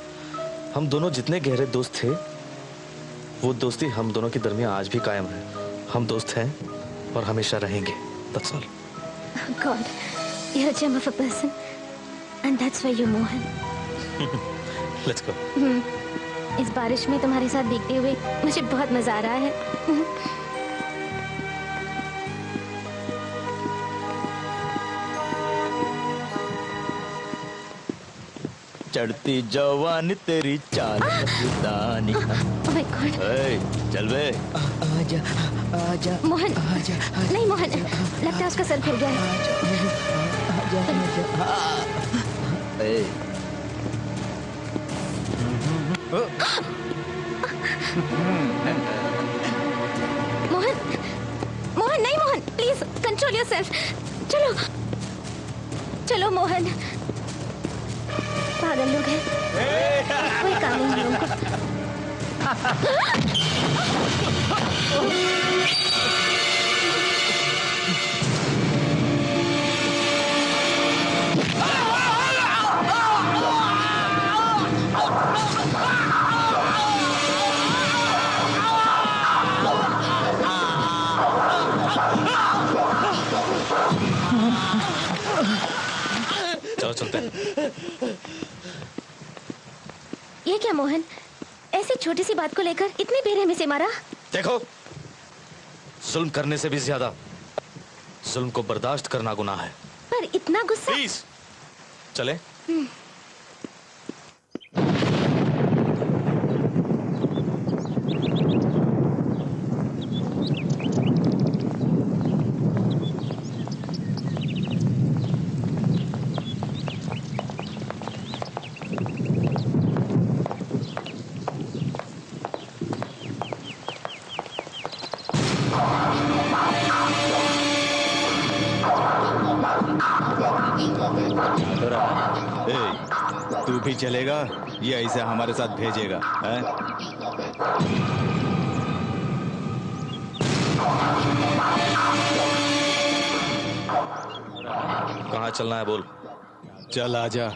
हम दोनों जितने गहरे दोस्त थे वो दोस्ती हम दोनों के दरमियान आज भी कायम है। हम दोस्त हैं और हमेशा रहेंगे। That's all. God, you're a gem of a person, and that's why you're Mohan. Let's go. इस बारिश में तुम्हारे साथ भीगते हुए मुझे बहुत मजा आ रहा है। चढ़ती जवानी तेरी चाल मस्तानी। Oh my God. चल बे। आजा आजा मोहन, आजा नहीं मोहन, लगता है उसका सर फिर गया है। मोहन, मोहन नहीं मोहन, प्लीज कंट्रोल योरसेल्फ। चलो चलो मोहन, पागल लोग हैं, कोई काम नहीं है उनको। चलो चलते हैं। ये क्या मोहन, ऐसी छोटी सी बात को लेकर इतनी बेरहमी से मारा? देखो, जुल्म करने से भी ज्यादा जुल्म को बर्दाश्त करना गुनाह है। पर इतना गुस्सा। प्लीज चले। तू भी चलेगा या इसे हमारे साथ भेजेगा हैं? कहाँ चलना है बोल। चल आजा।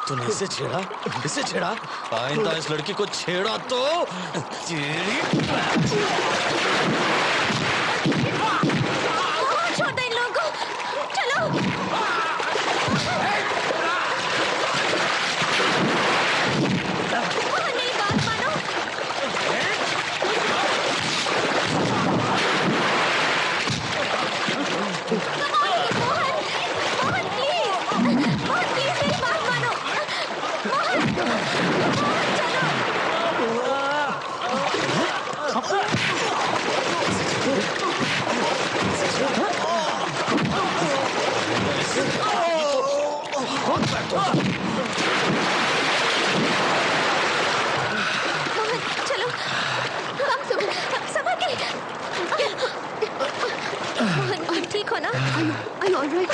तूने इसे छेड़ा, इसे छेड़ा। आइंदा इस लड़की को छेड़ा तो तेरी छोड़ दो इन लोगों को। चलो। मेरी बात मानो। मोहन प्लीज, मेरी बात मानो। चलो, संभल के। मोहन, ठीक हो ना? Are you all right?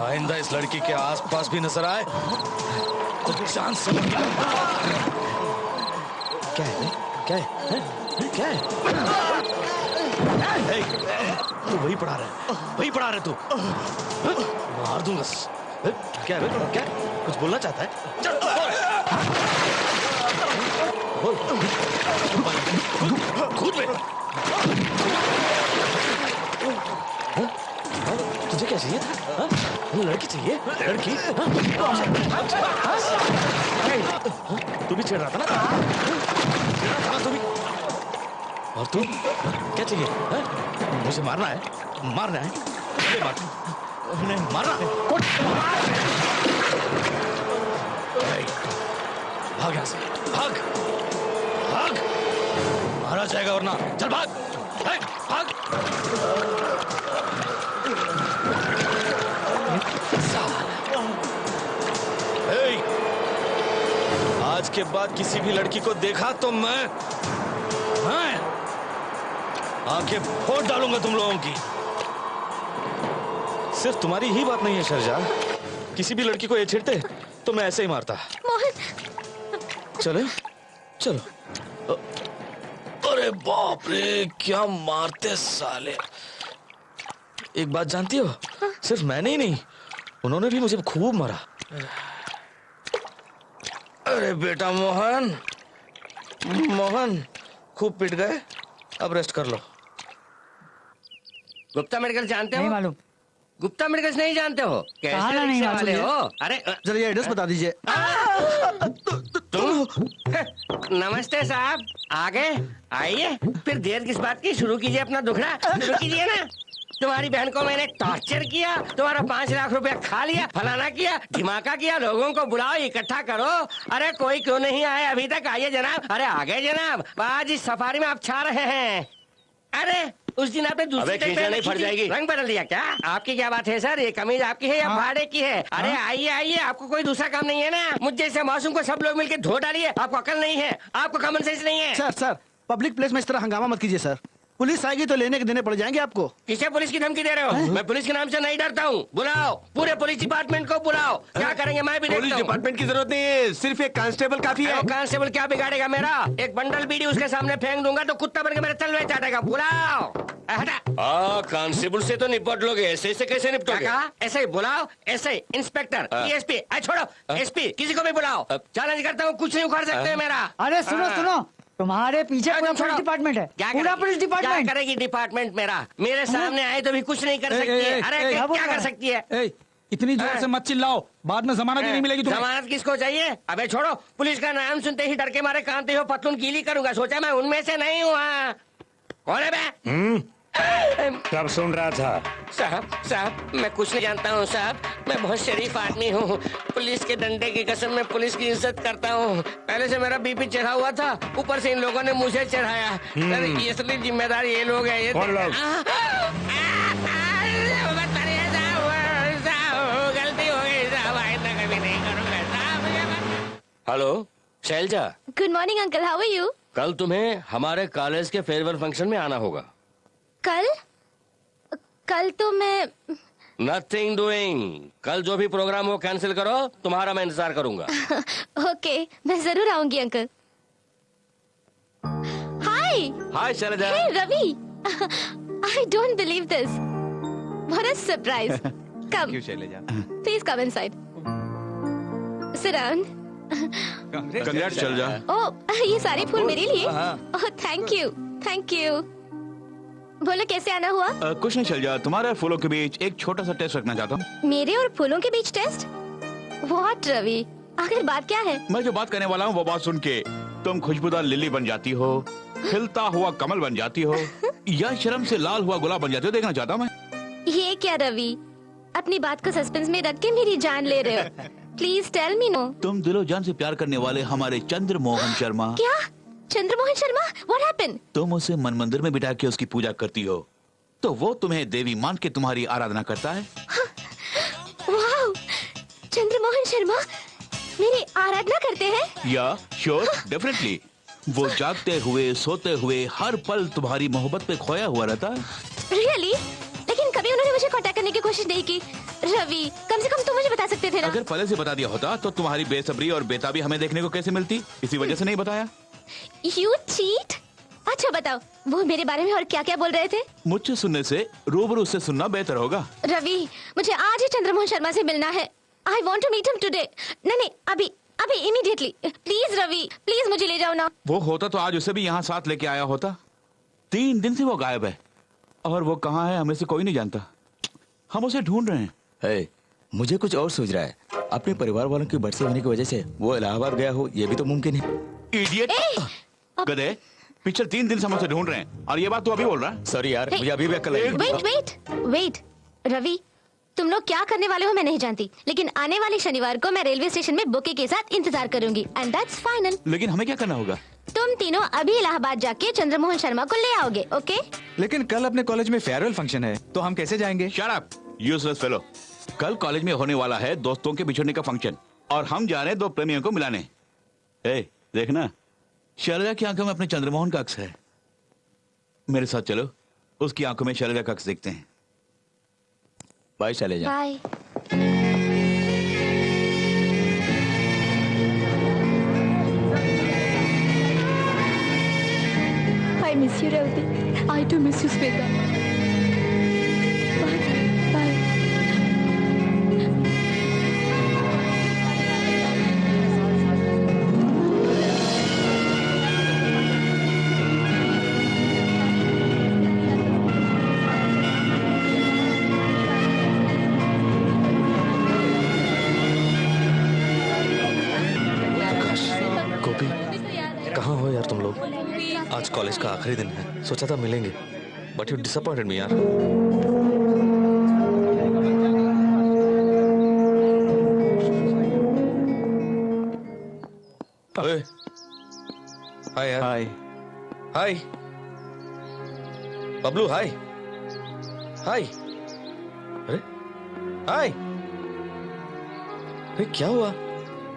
आइंदा इस लड़की के आसपास भी नजर आए तो जान से मत लेना। क्या है? क्या है? क्या है? तू वही पढ़ा रहा है, वही पढ़ा रहा है तू। मार दूंगा। क्या है? क्या? कुछ बोलना चाहता है? चल, बोल कूद बे। तुझे क्या चाहिए था? हाँ? लड़की चाहिए? लड़की? तू भी छेड़ रहा था ना? छेड़ रहा था ना तू भी? और तू क्या चाहिए? हाँ? मुझे मारना है? मारना है? नहीं मारना है? भाग यहाँ से, भाग, भाग, मारा जाएगा वरना, चल भाग, भाग। आज के बाद किसी भी लड़की को देखा तो मैं आंखें फोड़ डालूंगा तुम लोगों की। सिर्फ तुम्हारी ही बात नहीं है शर्जा, किसी भी लड़की को ये छेड़ते तो मैं ऐसे ही मारता। मोहन चले चलो। अरे बाप रे क्या मारते साले। एक बात जानती हो, सिर्फ मैंने ही नहीं, उन्होंने भी मुझे खूब मारा। अरे बेटा मोहन, मोहन खूब पिट गए, अब रेस्ट कर लो। गुप्ता मेडिकल जानते हो? नहीं मालूम। गुप्ता मेडिकल नहीं जानते हो? कैसे कहाँ नहीं रिक्शे मालूम वाले ये? हो? अरे जरा ये एड्रेस बता दीजिए। नमस्ते साहब, आ गए? आइए, फिर देर किस बात की, शुरू कीजिए अपना दुखड़ा, शुरू कीजिए ना। तुम्हारी बहन को मैंने टॉर्चर किया, तुम्हारा 5 लाख रुपया खा लिया, फलाना किया, धमाका किया, लोगों को बुलाओ, इकट्ठा करो। अरे कोई क्यों नहीं आया अभी तक? आइए जनाब। अरे आ गए जनाब, आज इस सफारी में आप छा रहे हैं। अरे उस दिन आपने दूसरी खींचना टाइप नहीं, फट जाएगी। रंग बदल दिया क्या? आपकी क्या बात है सर, ये कमीज आपकी है या भाड़े की है? अरे आइए आइए, आपको कोई दूसरा काम नहीं है ना? मुझ जैसे मासूम को सब लोग मिलकर धो डालिए, आपको अकल नहीं है, आपको कॉमन सेंस नहीं है। सर पब्लिक प्लेस में इस तरह हंगामा मत कीजिए सर, पुलिस आएगी तो लेने के देने पड़ जाएंगे आपको। किसे पुलिस की धमकी दे रहे हो? मैं पुलिस के नाम से नहीं डरता हूँ। बुलाओ, पूरे पुलिस डिपार्टमेंट को बुलाओ। क्या करेंगे मैं भी देखता हूँ। पुलिस डिपार्टमेंट की जरूरत नहीं है, सिर्फ एक कांस्टेबल काफी है। कांस्टेबल क्या बिगाड़ेगा मेरा? एक बंडल बीड़ी उसके सामने फेंक दूंगा तो कुत्ता बन के मेरे तलवे चाटेगा। बुलाओ। हटा। कांस्टेबल से तो निपट लोगे, ऐसे कैसे निपटोगे? कहा? ऐसे ही बुलाओ, ऐसे ही। इंस्पेक्टर, डीएसपी, छोड़ो, एसपी, किसी को भी बुलाओ। चैलेंज करता हूँ, कुछ नहीं उखाड़ सकते मेरा। अरे सुनो, तुम्हारे पीछे पूरा पुलिस डिपार्टमेंट है, पूरा पुलिस डिपार्टमेंट। क्या करेगी डिपार्टमेंट मेरा? मेरे सामने आए तो भी कुछ नहीं कर सकती है। अरे क्या कर सकती है? इतनी जोर से मत चिल्लाओ, बाद में जमानत ही नहीं मिलेगी तुम्हें। जमानत किसको चाहिए? अबे छोड़ो, पुलिस का नाम सुनते ही डर के मारे कांपते हो, पतलून गीली करूंगा। सोचा मैं उनमें से नहीं हूँ। कौन है बे? कब सुन रहा था? साहब मैं कुछ नहीं जानता हूँ साहब, मैं बहुत शरीफ आदमी हूँ। पुलिस के डंडे की कसम मैं पुलिस की इज्जत करता हूँ। पहले से मेरा बीपी चढ़ा हुआ था, ऊपर से इन लोगों ने मुझे चढ़ाया। ये असली जिम्मेदार ये लोग हैं। ये कौन लोग? गलती हो गई साहब, आइंदा कभी नहीं करूँगा साहब। Hello Shailaja. Good morning uncle, how are you? कल तुम्हें हमारे कॉलेज के फेयरवेल फंक्शन में आना होगा। कल तो मैं नथिंग डूइंग। कल जो भी प्रोग्राम हो कैंसिल करो, तुम्हारा मैं इंतजार करूंगा। ओके, मैं जरूर आऊंगी uncle. Hi Shailaja. Hey Ravi, I don't believe this, what a surprise. Come, Shailaja. Please come inside, sit down. Congrats Shailaja. Oh, ये सारे फूल मेरे लिए? Oh thank you, thank you. बोलो कैसे आना हुआ? कुछ नहीं शैलजा, तुम्हारे फूलों के बीच एक छोटा सा टेस्ट रखना चाहता हूँ। मेरे और फूलों के बीच टेस्ट? व्हाट रवि, आखिर बात क्या है? मैं जो बात करने वाला हूँ वो बात सुन के तुम खुशबूदार लिली बन जाती हो, खिलता हुआ कमल बन जाती हो, या शर्म से लाल हुआ गुलाब बन जाती हो, देखना चाहता हूँ मैं। ये क्या रवि, अपनी बात को सस्पेंस में रख के मेरी जान ले रहे हो? Please tell me. नो, तुम दिलो जान से प्यार करने वाले हमारे चंद्रमोहन शर्मा। क्या? चंद्रमोहन शर्मा? What happened? तुम उसे मन मंदिर में बिठा के उसकी पूजा करती हो, तो वो तुम्हें देवी मान के तुम्हारी आराधना करता है। वाओ, चंद्रमोहन शर्मा मेरी आराधना करते हैं? या श्योर, डेफिनेटली। वो जागते हुए सोते हुए हर पल तुम्हारी मोहब्बत पे खोया हुआ रहता है। रियली? लेकिन कभी उन्होंने मुझे कांटेक्ट करने की कोशिश नहीं की। रवि, कम से कम तुम मुझे बता सकते थे ना? अगर पहले से बता दिया होता तो तुम्हारी बेसब्री और बेताबी हमें देखने को कैसे मिलती? इसी वजह से नहीं बताया। You cheat? अच्छा बताओ, वो मेरे बारे में और क्या क्या बोल रहे थे? मुझसे सुनने से रूबरू से सुनना बेहतर होगा। रवि, मुझे आज ही चंद्रमोहन शर्मा से मिलना है। I want to meet him today. नहीं, अभी अभी इमीडिएटली। प्लीज रवि, प्लीज मुझे ले जाओ ना। वो होता तो आज उसे भी यहाँ साथ लेके आया होता। 3 दिन से वो गायब है और वो कहाँ है हमें से कोई नहीं जानता। हम उसे ढूंढ रहे हैं। है, मुझे कुछ और सूझ रहा है। अपने परिवार वालों की बढ़ती होने की वजह से वो इलाहाबाद गया हो, ये भी तो मुमकिन है। इडियट गधे, पिछले 3 दिन से हम उसे ढूंढ रहे हैं और ये बात तू अभी बोल रहा है? सॉरी यार, मुझे अभी भी अक्ल आई। वेट रवि, तुम लोग क्या करने वाले हो मैं नहीं जानती, लेकिन आने वाले शनिवार को मैं रेलवे स्टेशन में बुके के साथ इंतजार करूंगी एंड दैट्स फाइनल। लेकिन हमें क्या करना होगा? तुम तीनों अभी इलाहाबाद जाके चंद्रमोहन शर्मा को ले आओगे, ओके? लेकिन कल अपने कॉलेज में फेयरवेल फंक्शन है, तो हम कैसे जाएंगे? Shut up useless fellow. कल कॉलेज में होने वाला है दोस्तों के बिछड़ने का फंक्शन और हम जा रहे हैं 2 प्रेमियों को मिलाने। ए, देखना शैलजा की आंखों में अपने चंद्रमोहन का अक्स है। मेरे साथ चलो, उसकी आंखों में शैलजा का अक्स देखते हैं। Bye Shailaja. Bye. I miss you, Revati. I too miss you, Sweta. Bye. Bye. गोपी, कहाँ हो यार तुम लोग? आज कॉलेज का आखिरी दिन है, सोचा था मिलेंगे, बट यू डिसअपॉइंटेड मी यार। ओए, हाय यार। हाय। हाय बबलू, हाय हाय। अरे हाय, अरे क्या हुआ?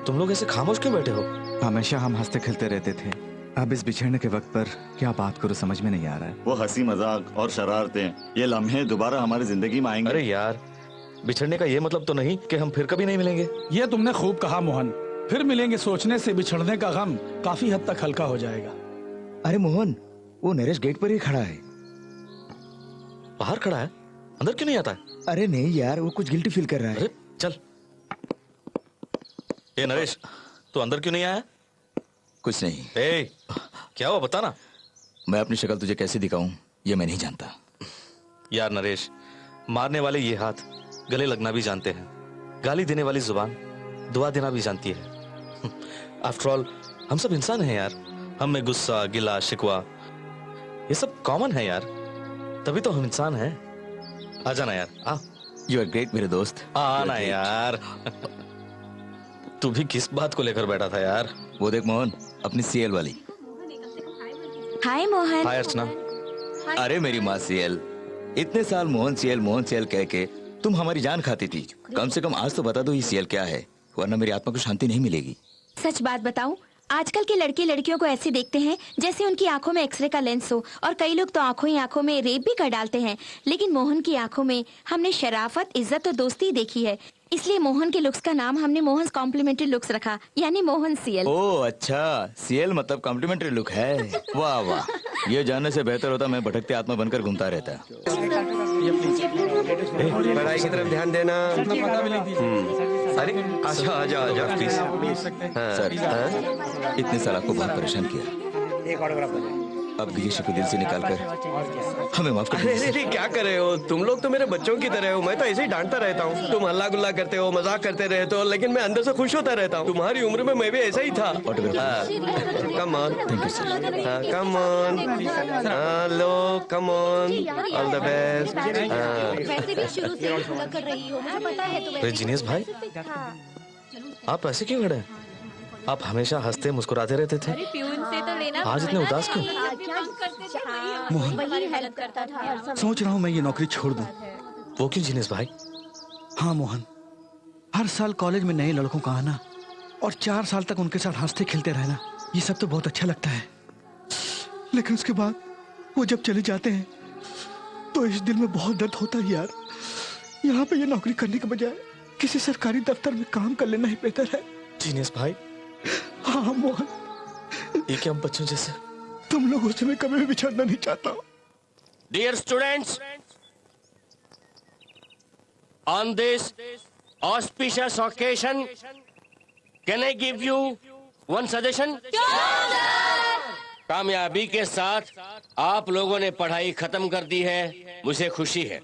तुम लोग ऐसे खामोश क्यों बैठे हो? हमेशा हम हंसते खेलते रहते थे, अब इस बिछड़ने के वक्त पर क्या बात करूं समझ में नहीं आ रहा है। वो हंसी मजाक और शरारतें, ये लम्हे दोबारा हमारी जिंदगी में आएंगे। अरे यार, बिछड़ने का ये मतलब तो नहीं कि हम फिर कभी नहीं मिलेंगे। ये तुमने खूब कहा मोहन। फिर मिलेंगे सोचने से बिछड़ने का गम काफी हद तक हल्का हो जाएगा। अरे मोहन, वो नरेश गेट पर ही खड़ा है। बाहर खड़ा है, अंदर क्यों नहीं आता है? अरे नहीं यार, वो कुछ गिल्टी फील कर रहा है। अरे चल। ये नरेश, तू अंदर क्यों नहीं आया? कुछ नहीं। ए, क्या हुआ बता ना। मैं अपनी शक्ल तुझे कैसे दिखाऊं ये मैं नहीं जानता। यार नरेश, मारने वाले ये हाथ गले लगना भी जानते हैं, गाली देने वाली जुबान दुआ देना भी जानती है। आफ्टर ऑल हम सब इंसान हैं यार, हम में गुस्सा, गिला, शिकवा ये सब कॉमन है यार, तभी तो हम इंसान हैं। आ जाना यार, आ। यू आर ग्रेट मेरे दोस्त। आना यार। तू भी किस बात को लेकर बैठा था यार? वो देख मोहन, अपनी सीएल वाली। हाय मोहन। हाय अर्चना। अरे मेरी माँ सीएल, इतने साल मोहन सीएल कह के तुम हमारी जान खाती थी। कम से कम आज तो बता दो ये सीएल क्या है, वरना मेरी आत्मा को शांति नहीं मिलेगी। सच बात बताऊं, आजकल के लड़के लड़कियों को ऐसे देखते हैं जैसे उनकी आंखों में एक्सरे का लेंस हो, और कई लोग तो आंखों ही आंखों में रेप भी कर डालते हैं। लेकिन मोहन की आंखों में हमने शराफत, इज्जत और दोस्ती देखी है, इसलिए मोहन के लुक्स का नाम हमने मोहन कॉम्प्लीमेंट्री लुक्स रखा, यानी मोहन सीएल। ओह अच्छा, सीएल मतलब कॉम्प्लीमेंट्री लुक है। वाह वाह, ये जानने से बेहतर होता मैं भटकते आत्मा बनकर घूमता रहता। पढ़ाई की तरफ ध्यान देना। अरे अच्छा, आजा प्लीज। सर, इतने साल आपको बहुत परेशान किया, अब भी ये शक्ल दिल से निकाल कर हमें माफ कर दीजिए। अरे क्या कर रहे हो तुम लोग? तो मेरे बच्चों की तरह हो, मैं तो ऐसे ही डांटता रहता हूँ। तुम हल्ला गुल्ला करते हो, मजाक करते रहते हो, लेकिन मैं अंदर से खुश होता रहता हूँ। तुम्हारी उम्र में मैं भी ऐसा ही था। Come on, thank you sir. Come on, hello, come on, all the best. वैसे भी शुरू से ही कर रही हो, मुझे पता है तुम्हें। अरे जिनेश भाई, आप ऐसे क्यों खड़े हैं? आप हमेशा हंसते मुस्कुराते रहते थे, आज इतने उदास क्यों? मोहन, सोच रहा हूँ मैं ये नौकरी छोड़ दूं। वो क्यों जिनेश भाई? हाँ मोहन, हर साल कॉलेज में नए लड़कों का आना और 4 साल तक उनके साथ हंसते खेलते रहना, ये सब तो बहुत अच्छा लगता है। लेकिन उसके बाद वो जब चले जाते हैं तो इस दिल में बहुत दर्द होता है यार। यहाँ पे ये नौकरी करने के बजाय किसी सरकारी दफ्तर में काम कर लेना ही बेहतर है। जिनेश भाई। हाँ मोहन, एक हम बच्चों जैसे तुम लोगों से मैं कभी भी बिछड़ना नहीं चाहता। Dear students, on this auspicious occasion, can I give you one suggestion? कामयाबी के साथ आप लोगों ने पढ़ाई खत्म कर दी है, मुझे खुशी है।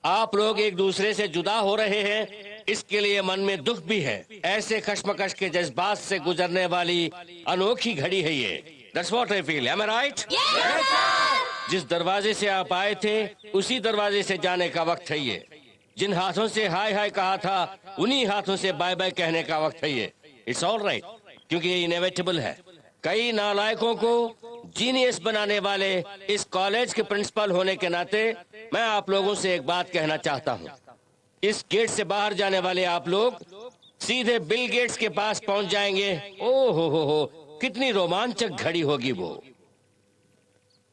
आप लोग एक दूसरे से जुदा हो रहे हैं, इसके लिए मन में दुख भी है। ऐसे कश्मकश के जज्बात से गुजरने वाली अनोखी घड़ी है ये। That's what I feel. Am I right? Yes, sir. जिस दरवाजे से आप आए थे उसी दरवाजे से जाने का वक्त है ये। जिन हाथों से हाय हाय कहा था उन्हीं हाथों से बाय बाय कहने का वक्त है ये। इट्स ऑल राइट, क्योंकि ये इनएविटेबल है। कई नालायकों को जीनियस बनाने वाले इस कॉलेज के प्रिंसिपल होने के नाते मैं आप लोगों से एक बात कहना चाहता हूँ। इस गेट से बाहर जाने वाले आप लोग सीधे बिल गेट्स के पास पहुंच जाएंगे। ओहो हो, कितनी रोमांचक घड़ी होगी वो।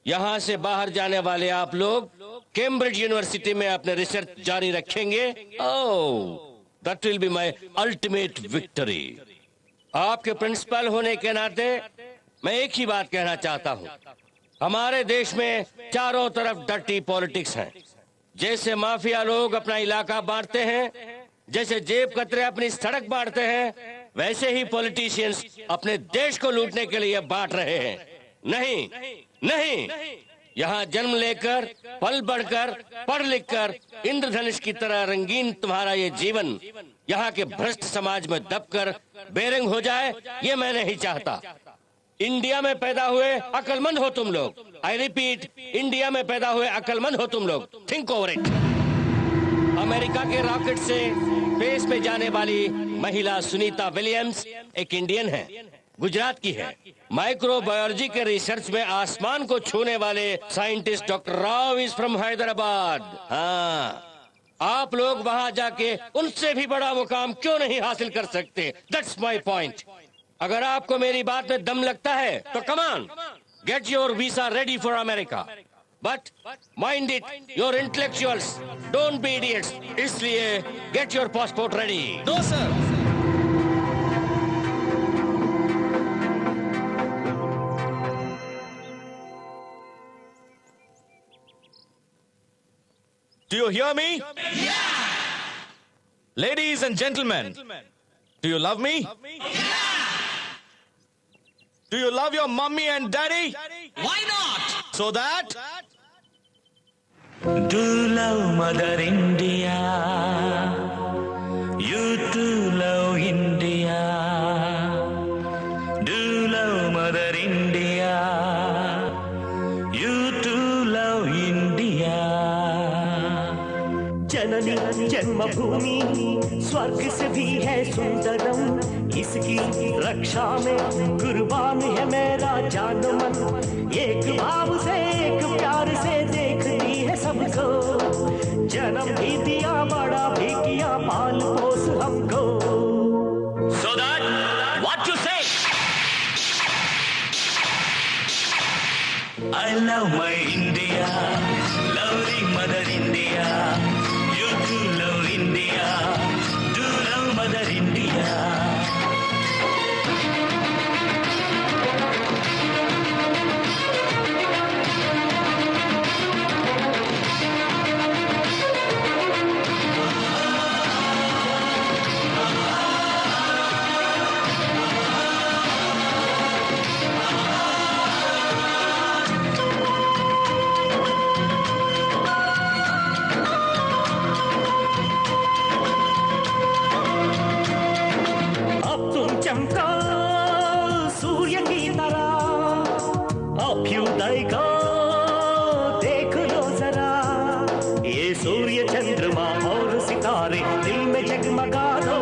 यहां से बाहर जाने वाले आप लोग कैम्ब्रिज यूनिवर्सिटी में अपने रिसर्च जारी रखेंगे। Oh, that will be my ultimate victory. आपके प्रिंसिपल होने के नाते मैं एक ही बात कहना चाहता हूं। हमारे देश में चारों तरफ डर्टी पॉलिटिक्स हैं। जैसे माफिया लोग अपना इलाका बांटते हैं, जैसे जेब कतरे अपनी सड़क बांटते हैं, वैसे ही पॉलिटिशियंस अपने देश को लूटने के लिए बांट रहे हैं। नहीं नहीं, यहाँ जन्म लेकर, पल बढ़कर, पढ़ लिखकर इंद्रधनुष की तरह रंगीन तुम्हारा ये जीवन यहाँ के भ्रष्ट समाज में दबकर बेरंग हो जाए, ये मैं नहीं चाहता। इंडिया में पैदा हुए अक्लमंद हो तुम लोग। आई रिपीट, इंडिया में पैदा हुए अक्लमंद हो तुम लोग। Think over it. अमेरिका के रॉकेट से स्पेस में जाने वाली महिला सुनीता विलियम्स एक इंडियन है, गुजरात की है। माइक्रोबायोलॉजी के रिसर्च में आसमान को छूने वाले scientist doctor Rao is from Hyderabad. हाँ, आप लोग वहां जाके उनसे भी बड़ा मुकाम क्यों नहीं हासिल कर सकते? That's my point. अगर आपको मेरी बात में दम लगता है तो come on, get your visa ready for America. But mind it, your intellectuals don't be idiots, इसलिए get your passport ready. No sir. Do you hear me? Yeah! Ladies and gentlemen, do you love me? Yeah! Do you love your mommy and daddy? Why not? So that? Do love Mother India. You too love India. Do love Mother India. You too love India. जननी जन्मभूमि स्वर्ग से भी है सुंदरम, इसकी रक्षा में कुर्बान है मेरा जान मन। एक भाव से एक प्यार से देखती है सबको, जन्म भी दिया बड़ा भी किया पाल पोस हमको। So that what you say? I love my India, lovely Mother India. You too love India, do love Mother India. चमका सूर्य की तरह अभ्युदय को देख लो जरा, ये सूर्य चंद्रमा और सितारे दिल में जगमगा दो।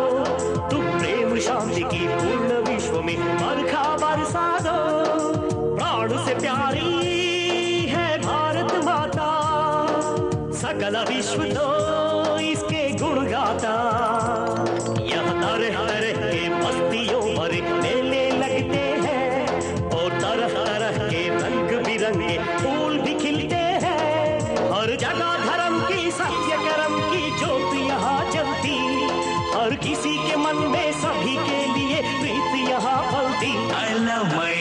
तू प्रेम शांति की पूर्ण विश्व में बरखा बरसा दो। प्राण से प्यारी है भारत माता, सकल विश्व तो इसके गुण गाता। यह तरह तरह के बस्तियों भरे मेले लगते हैं, और तरह तरह के रंग बिरंगे फूल भी खिलते हैं। हर जगह धर्म की सत्य कर्म की ज्योत यहाँ जलती, हर किसी के मन में सभी के लिए प्रीति यहाँ फलती। I love my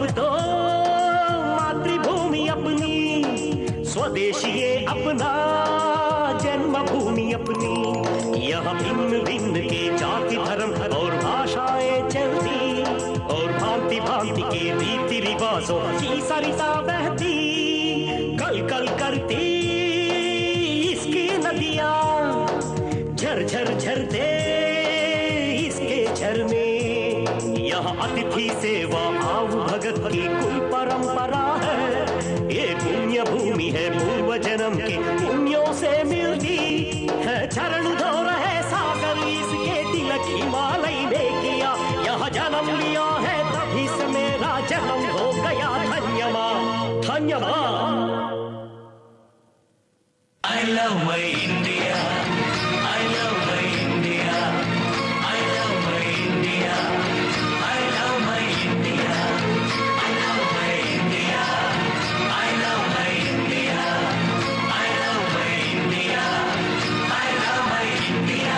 अब तो मातृभूमि अपनी, स्वदेश ये अपना जन्मभूमि अपनी। यहाँ भिन्न भिन्न के जाति धर्म और भाषाएं चलती, और भांति भांति के रीति रिवाजों की सरिता बहती। कल कल करती इसकी नदियाँ, झरझर झरते इसके झरने। यहाँ अतिथि सेवा आव भगत की कुल परंपरा है। ये पुण्य भूमि है पूर्व जन्म के पुण्यों से मिलती है। चरण धो रहे सागर इसके तिलक हिमालय ने किया। यहाँ जन्म लिया है तभी से मेरा जन्म हो गया धन्यमा धन्यमा। I love my India, I love my India, I love my India, I love my India, I love my India, I love my India, I love my India, I love my India.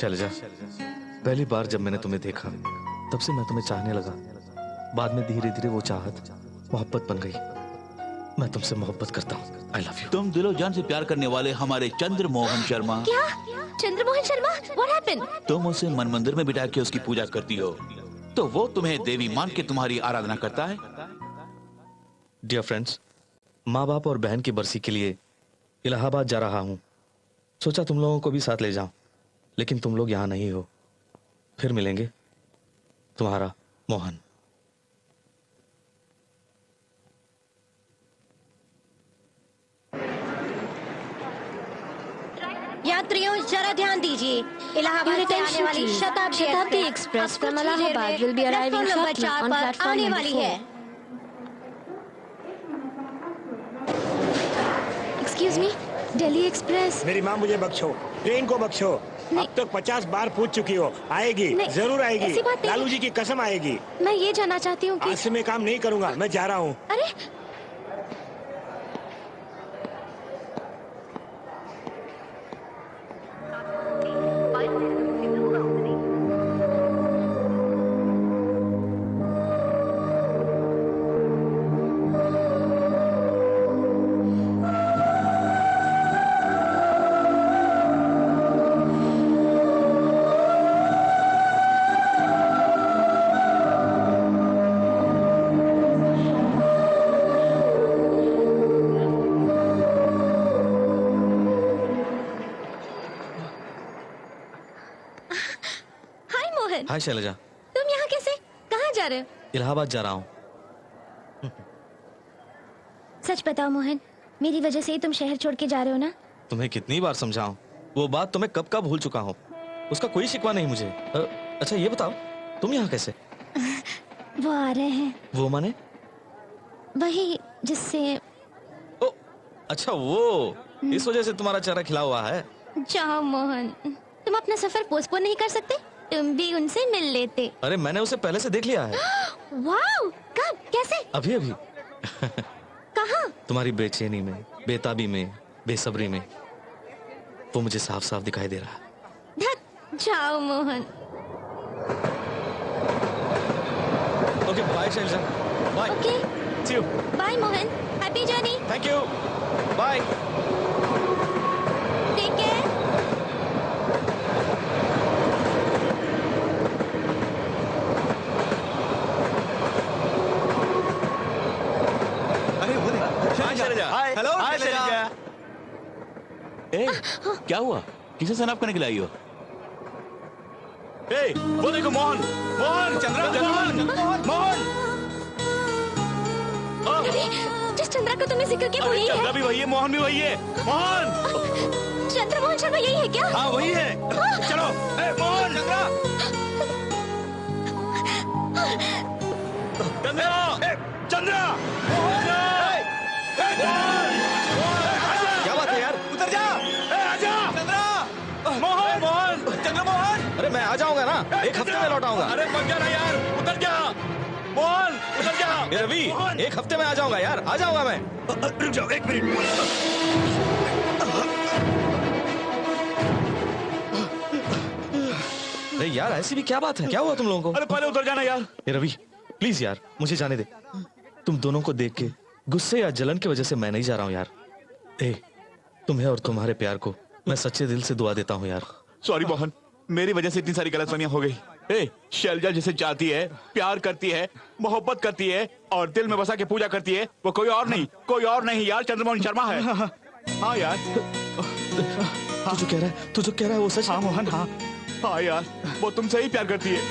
Selja, पहली बार जब मैंने तुम्हें देखा तब से मैं तुम्हें चाहने लगा। बाद में धीरे धीरे वो चाहत मोहब्बत बन गई। मैं तुमसे मोहब्बत करता हूँ। I love you. तुम दिलो जान से प्यार करने वाले हमारे चंद्रमोहन शर्मा। क्या? चंद्रमोहन शर्मा? What happened? तुम उसे मन मंदिर में बिठा के उसकी पूजा करती हो, तो वो तुम्हें देवी मान के तुम्हारी आराधना करता है। डियर फ्रेंड्स, माँ बाप और बहन की बरसी के लिए इलाहाबाद जा रहा हूँ। सोचा तुम लोगों को भी साथ ले जाऊं, लेकिन तुम लोग यहाँ नहीं हो। फिर मिलेंगे। तुम्हारा मोहन। यात्रियों जरा ध्यान दीजिए, इलाहाबाद से आने वाली शताब्दी express from Allahabad will be arriving number 4 पर आने वाली है। Excuse me, Delhi express. मेरी माँ मुझे बख्शो, ट्रेन को बख्शो। अब तक 50 बार पूछ चुकी हो। आएगी, जरूर आएगी। ऐसी बात नहीं। लालू जी की कसम आएगी। मैं ये जानना चाहती हूँ कि आज से मैं काम नहीं करूँगा, मैं जा रहा हूँ। अरे हाय शैलजा। तुम यहाँ कैसे? कहाँ जा रहे हो? इलाहाबाद जा रहा हूँ। सच बताओ मोहन, मेरी वजह से ही तुम शहर छोड़ के जा रहे हो ना? तुम्हें कितनी बार समझाऊं, वो बात तुम्हें कब का भूल चुका हूँ। उसका कोई शिकवा नहीं मुझे। अच्छा ये बताओ, तुम यहाँ कैसे? वो आ रहे हैं। वो माने? वही जिससे। ओ, अच्छा वो, इस वजह से तुम्हारा चेहरा खिला हुआ है। जाओ मोहन, तुम अपना सफर पोस्टपोन नहीं कर सकते? तुम भी उनसे मिल लेते। अरे मैंने उसे पहले से देख लिया है। वाओ, कब, कैसे? अभी अभी। कहाँ? तुम्हारी बेचैनी में, बेताबी में, बेसब्री में वो मुझे साफ साफ दिखाई दे रहा है। धत, जाओ Mohan. Okay bye Shailaja, bye. Okay see you. Bye Mohan, happy journey. Thank you, bye. Take care. अरे वो देखो, hi Shailaja. Hello hi Shailaja. Shailaja. ए, क्या हुआ? किसे सनाप करने के लिए आई हो? ए, वो देखो मोहन, मोहन, मोहन, मोहन। अरे, जिस चंद्रा का तुमने जिक्र किया वो यही चंद्रा है? भी वही है, मोहन भी वही है। मोहन। चंद्रमोहन शर्मा यही है क्या? हाँ वही है। चलो, ए, मोहन, चंद्रा। चंद्रा, चंद्रा, क्या बात है यार? उतर जा। आजा। चंद्रा, मोहन, मोहन, चंद्रमोहन। अरे मैं आ जाऊंगा ना, एक हफ्ते में लौट आऊंगा। अरे मत जाना यार, उतर जा। मोहन, उतर जा। ए रवि, एक हफ्ते में आ जाऊंगा यार, आ जाऊंगा मैं। रुक जाओ, एक मिनट। अरे यार ऐसी भी क्या बात है? क्या हुआ तुम लोगों को? अरे पहले उतर जाना यार। ए रवि प्लीज यार, मुझे जाने दे। तुम दोनों को देख के गुस्से या जलन की वजह से मैं नहीं जा रहा हूँ यार। ए, तुम्हें और तुम्हारे प्यार को मैं सच्चे दिल से दुआ देता हूँ यार। सॉरी मोहन, मेरी वजह से इतनी सारी गलतफहमियां हो गई। ए, शैलजा जिसे चाहती है, प्यार करती है, मोहब्बत करती है और दिल में बसा के पूजा करती है, वो कोई और नहीं, कोई और नहीं यार, चंद्रमोहन शर्मा है। हाँ यार। तू जो कह रहा है वो सच है? हाँ मोहन, हाँ हाँ यार, वो तुमसे ही प्यार करती है।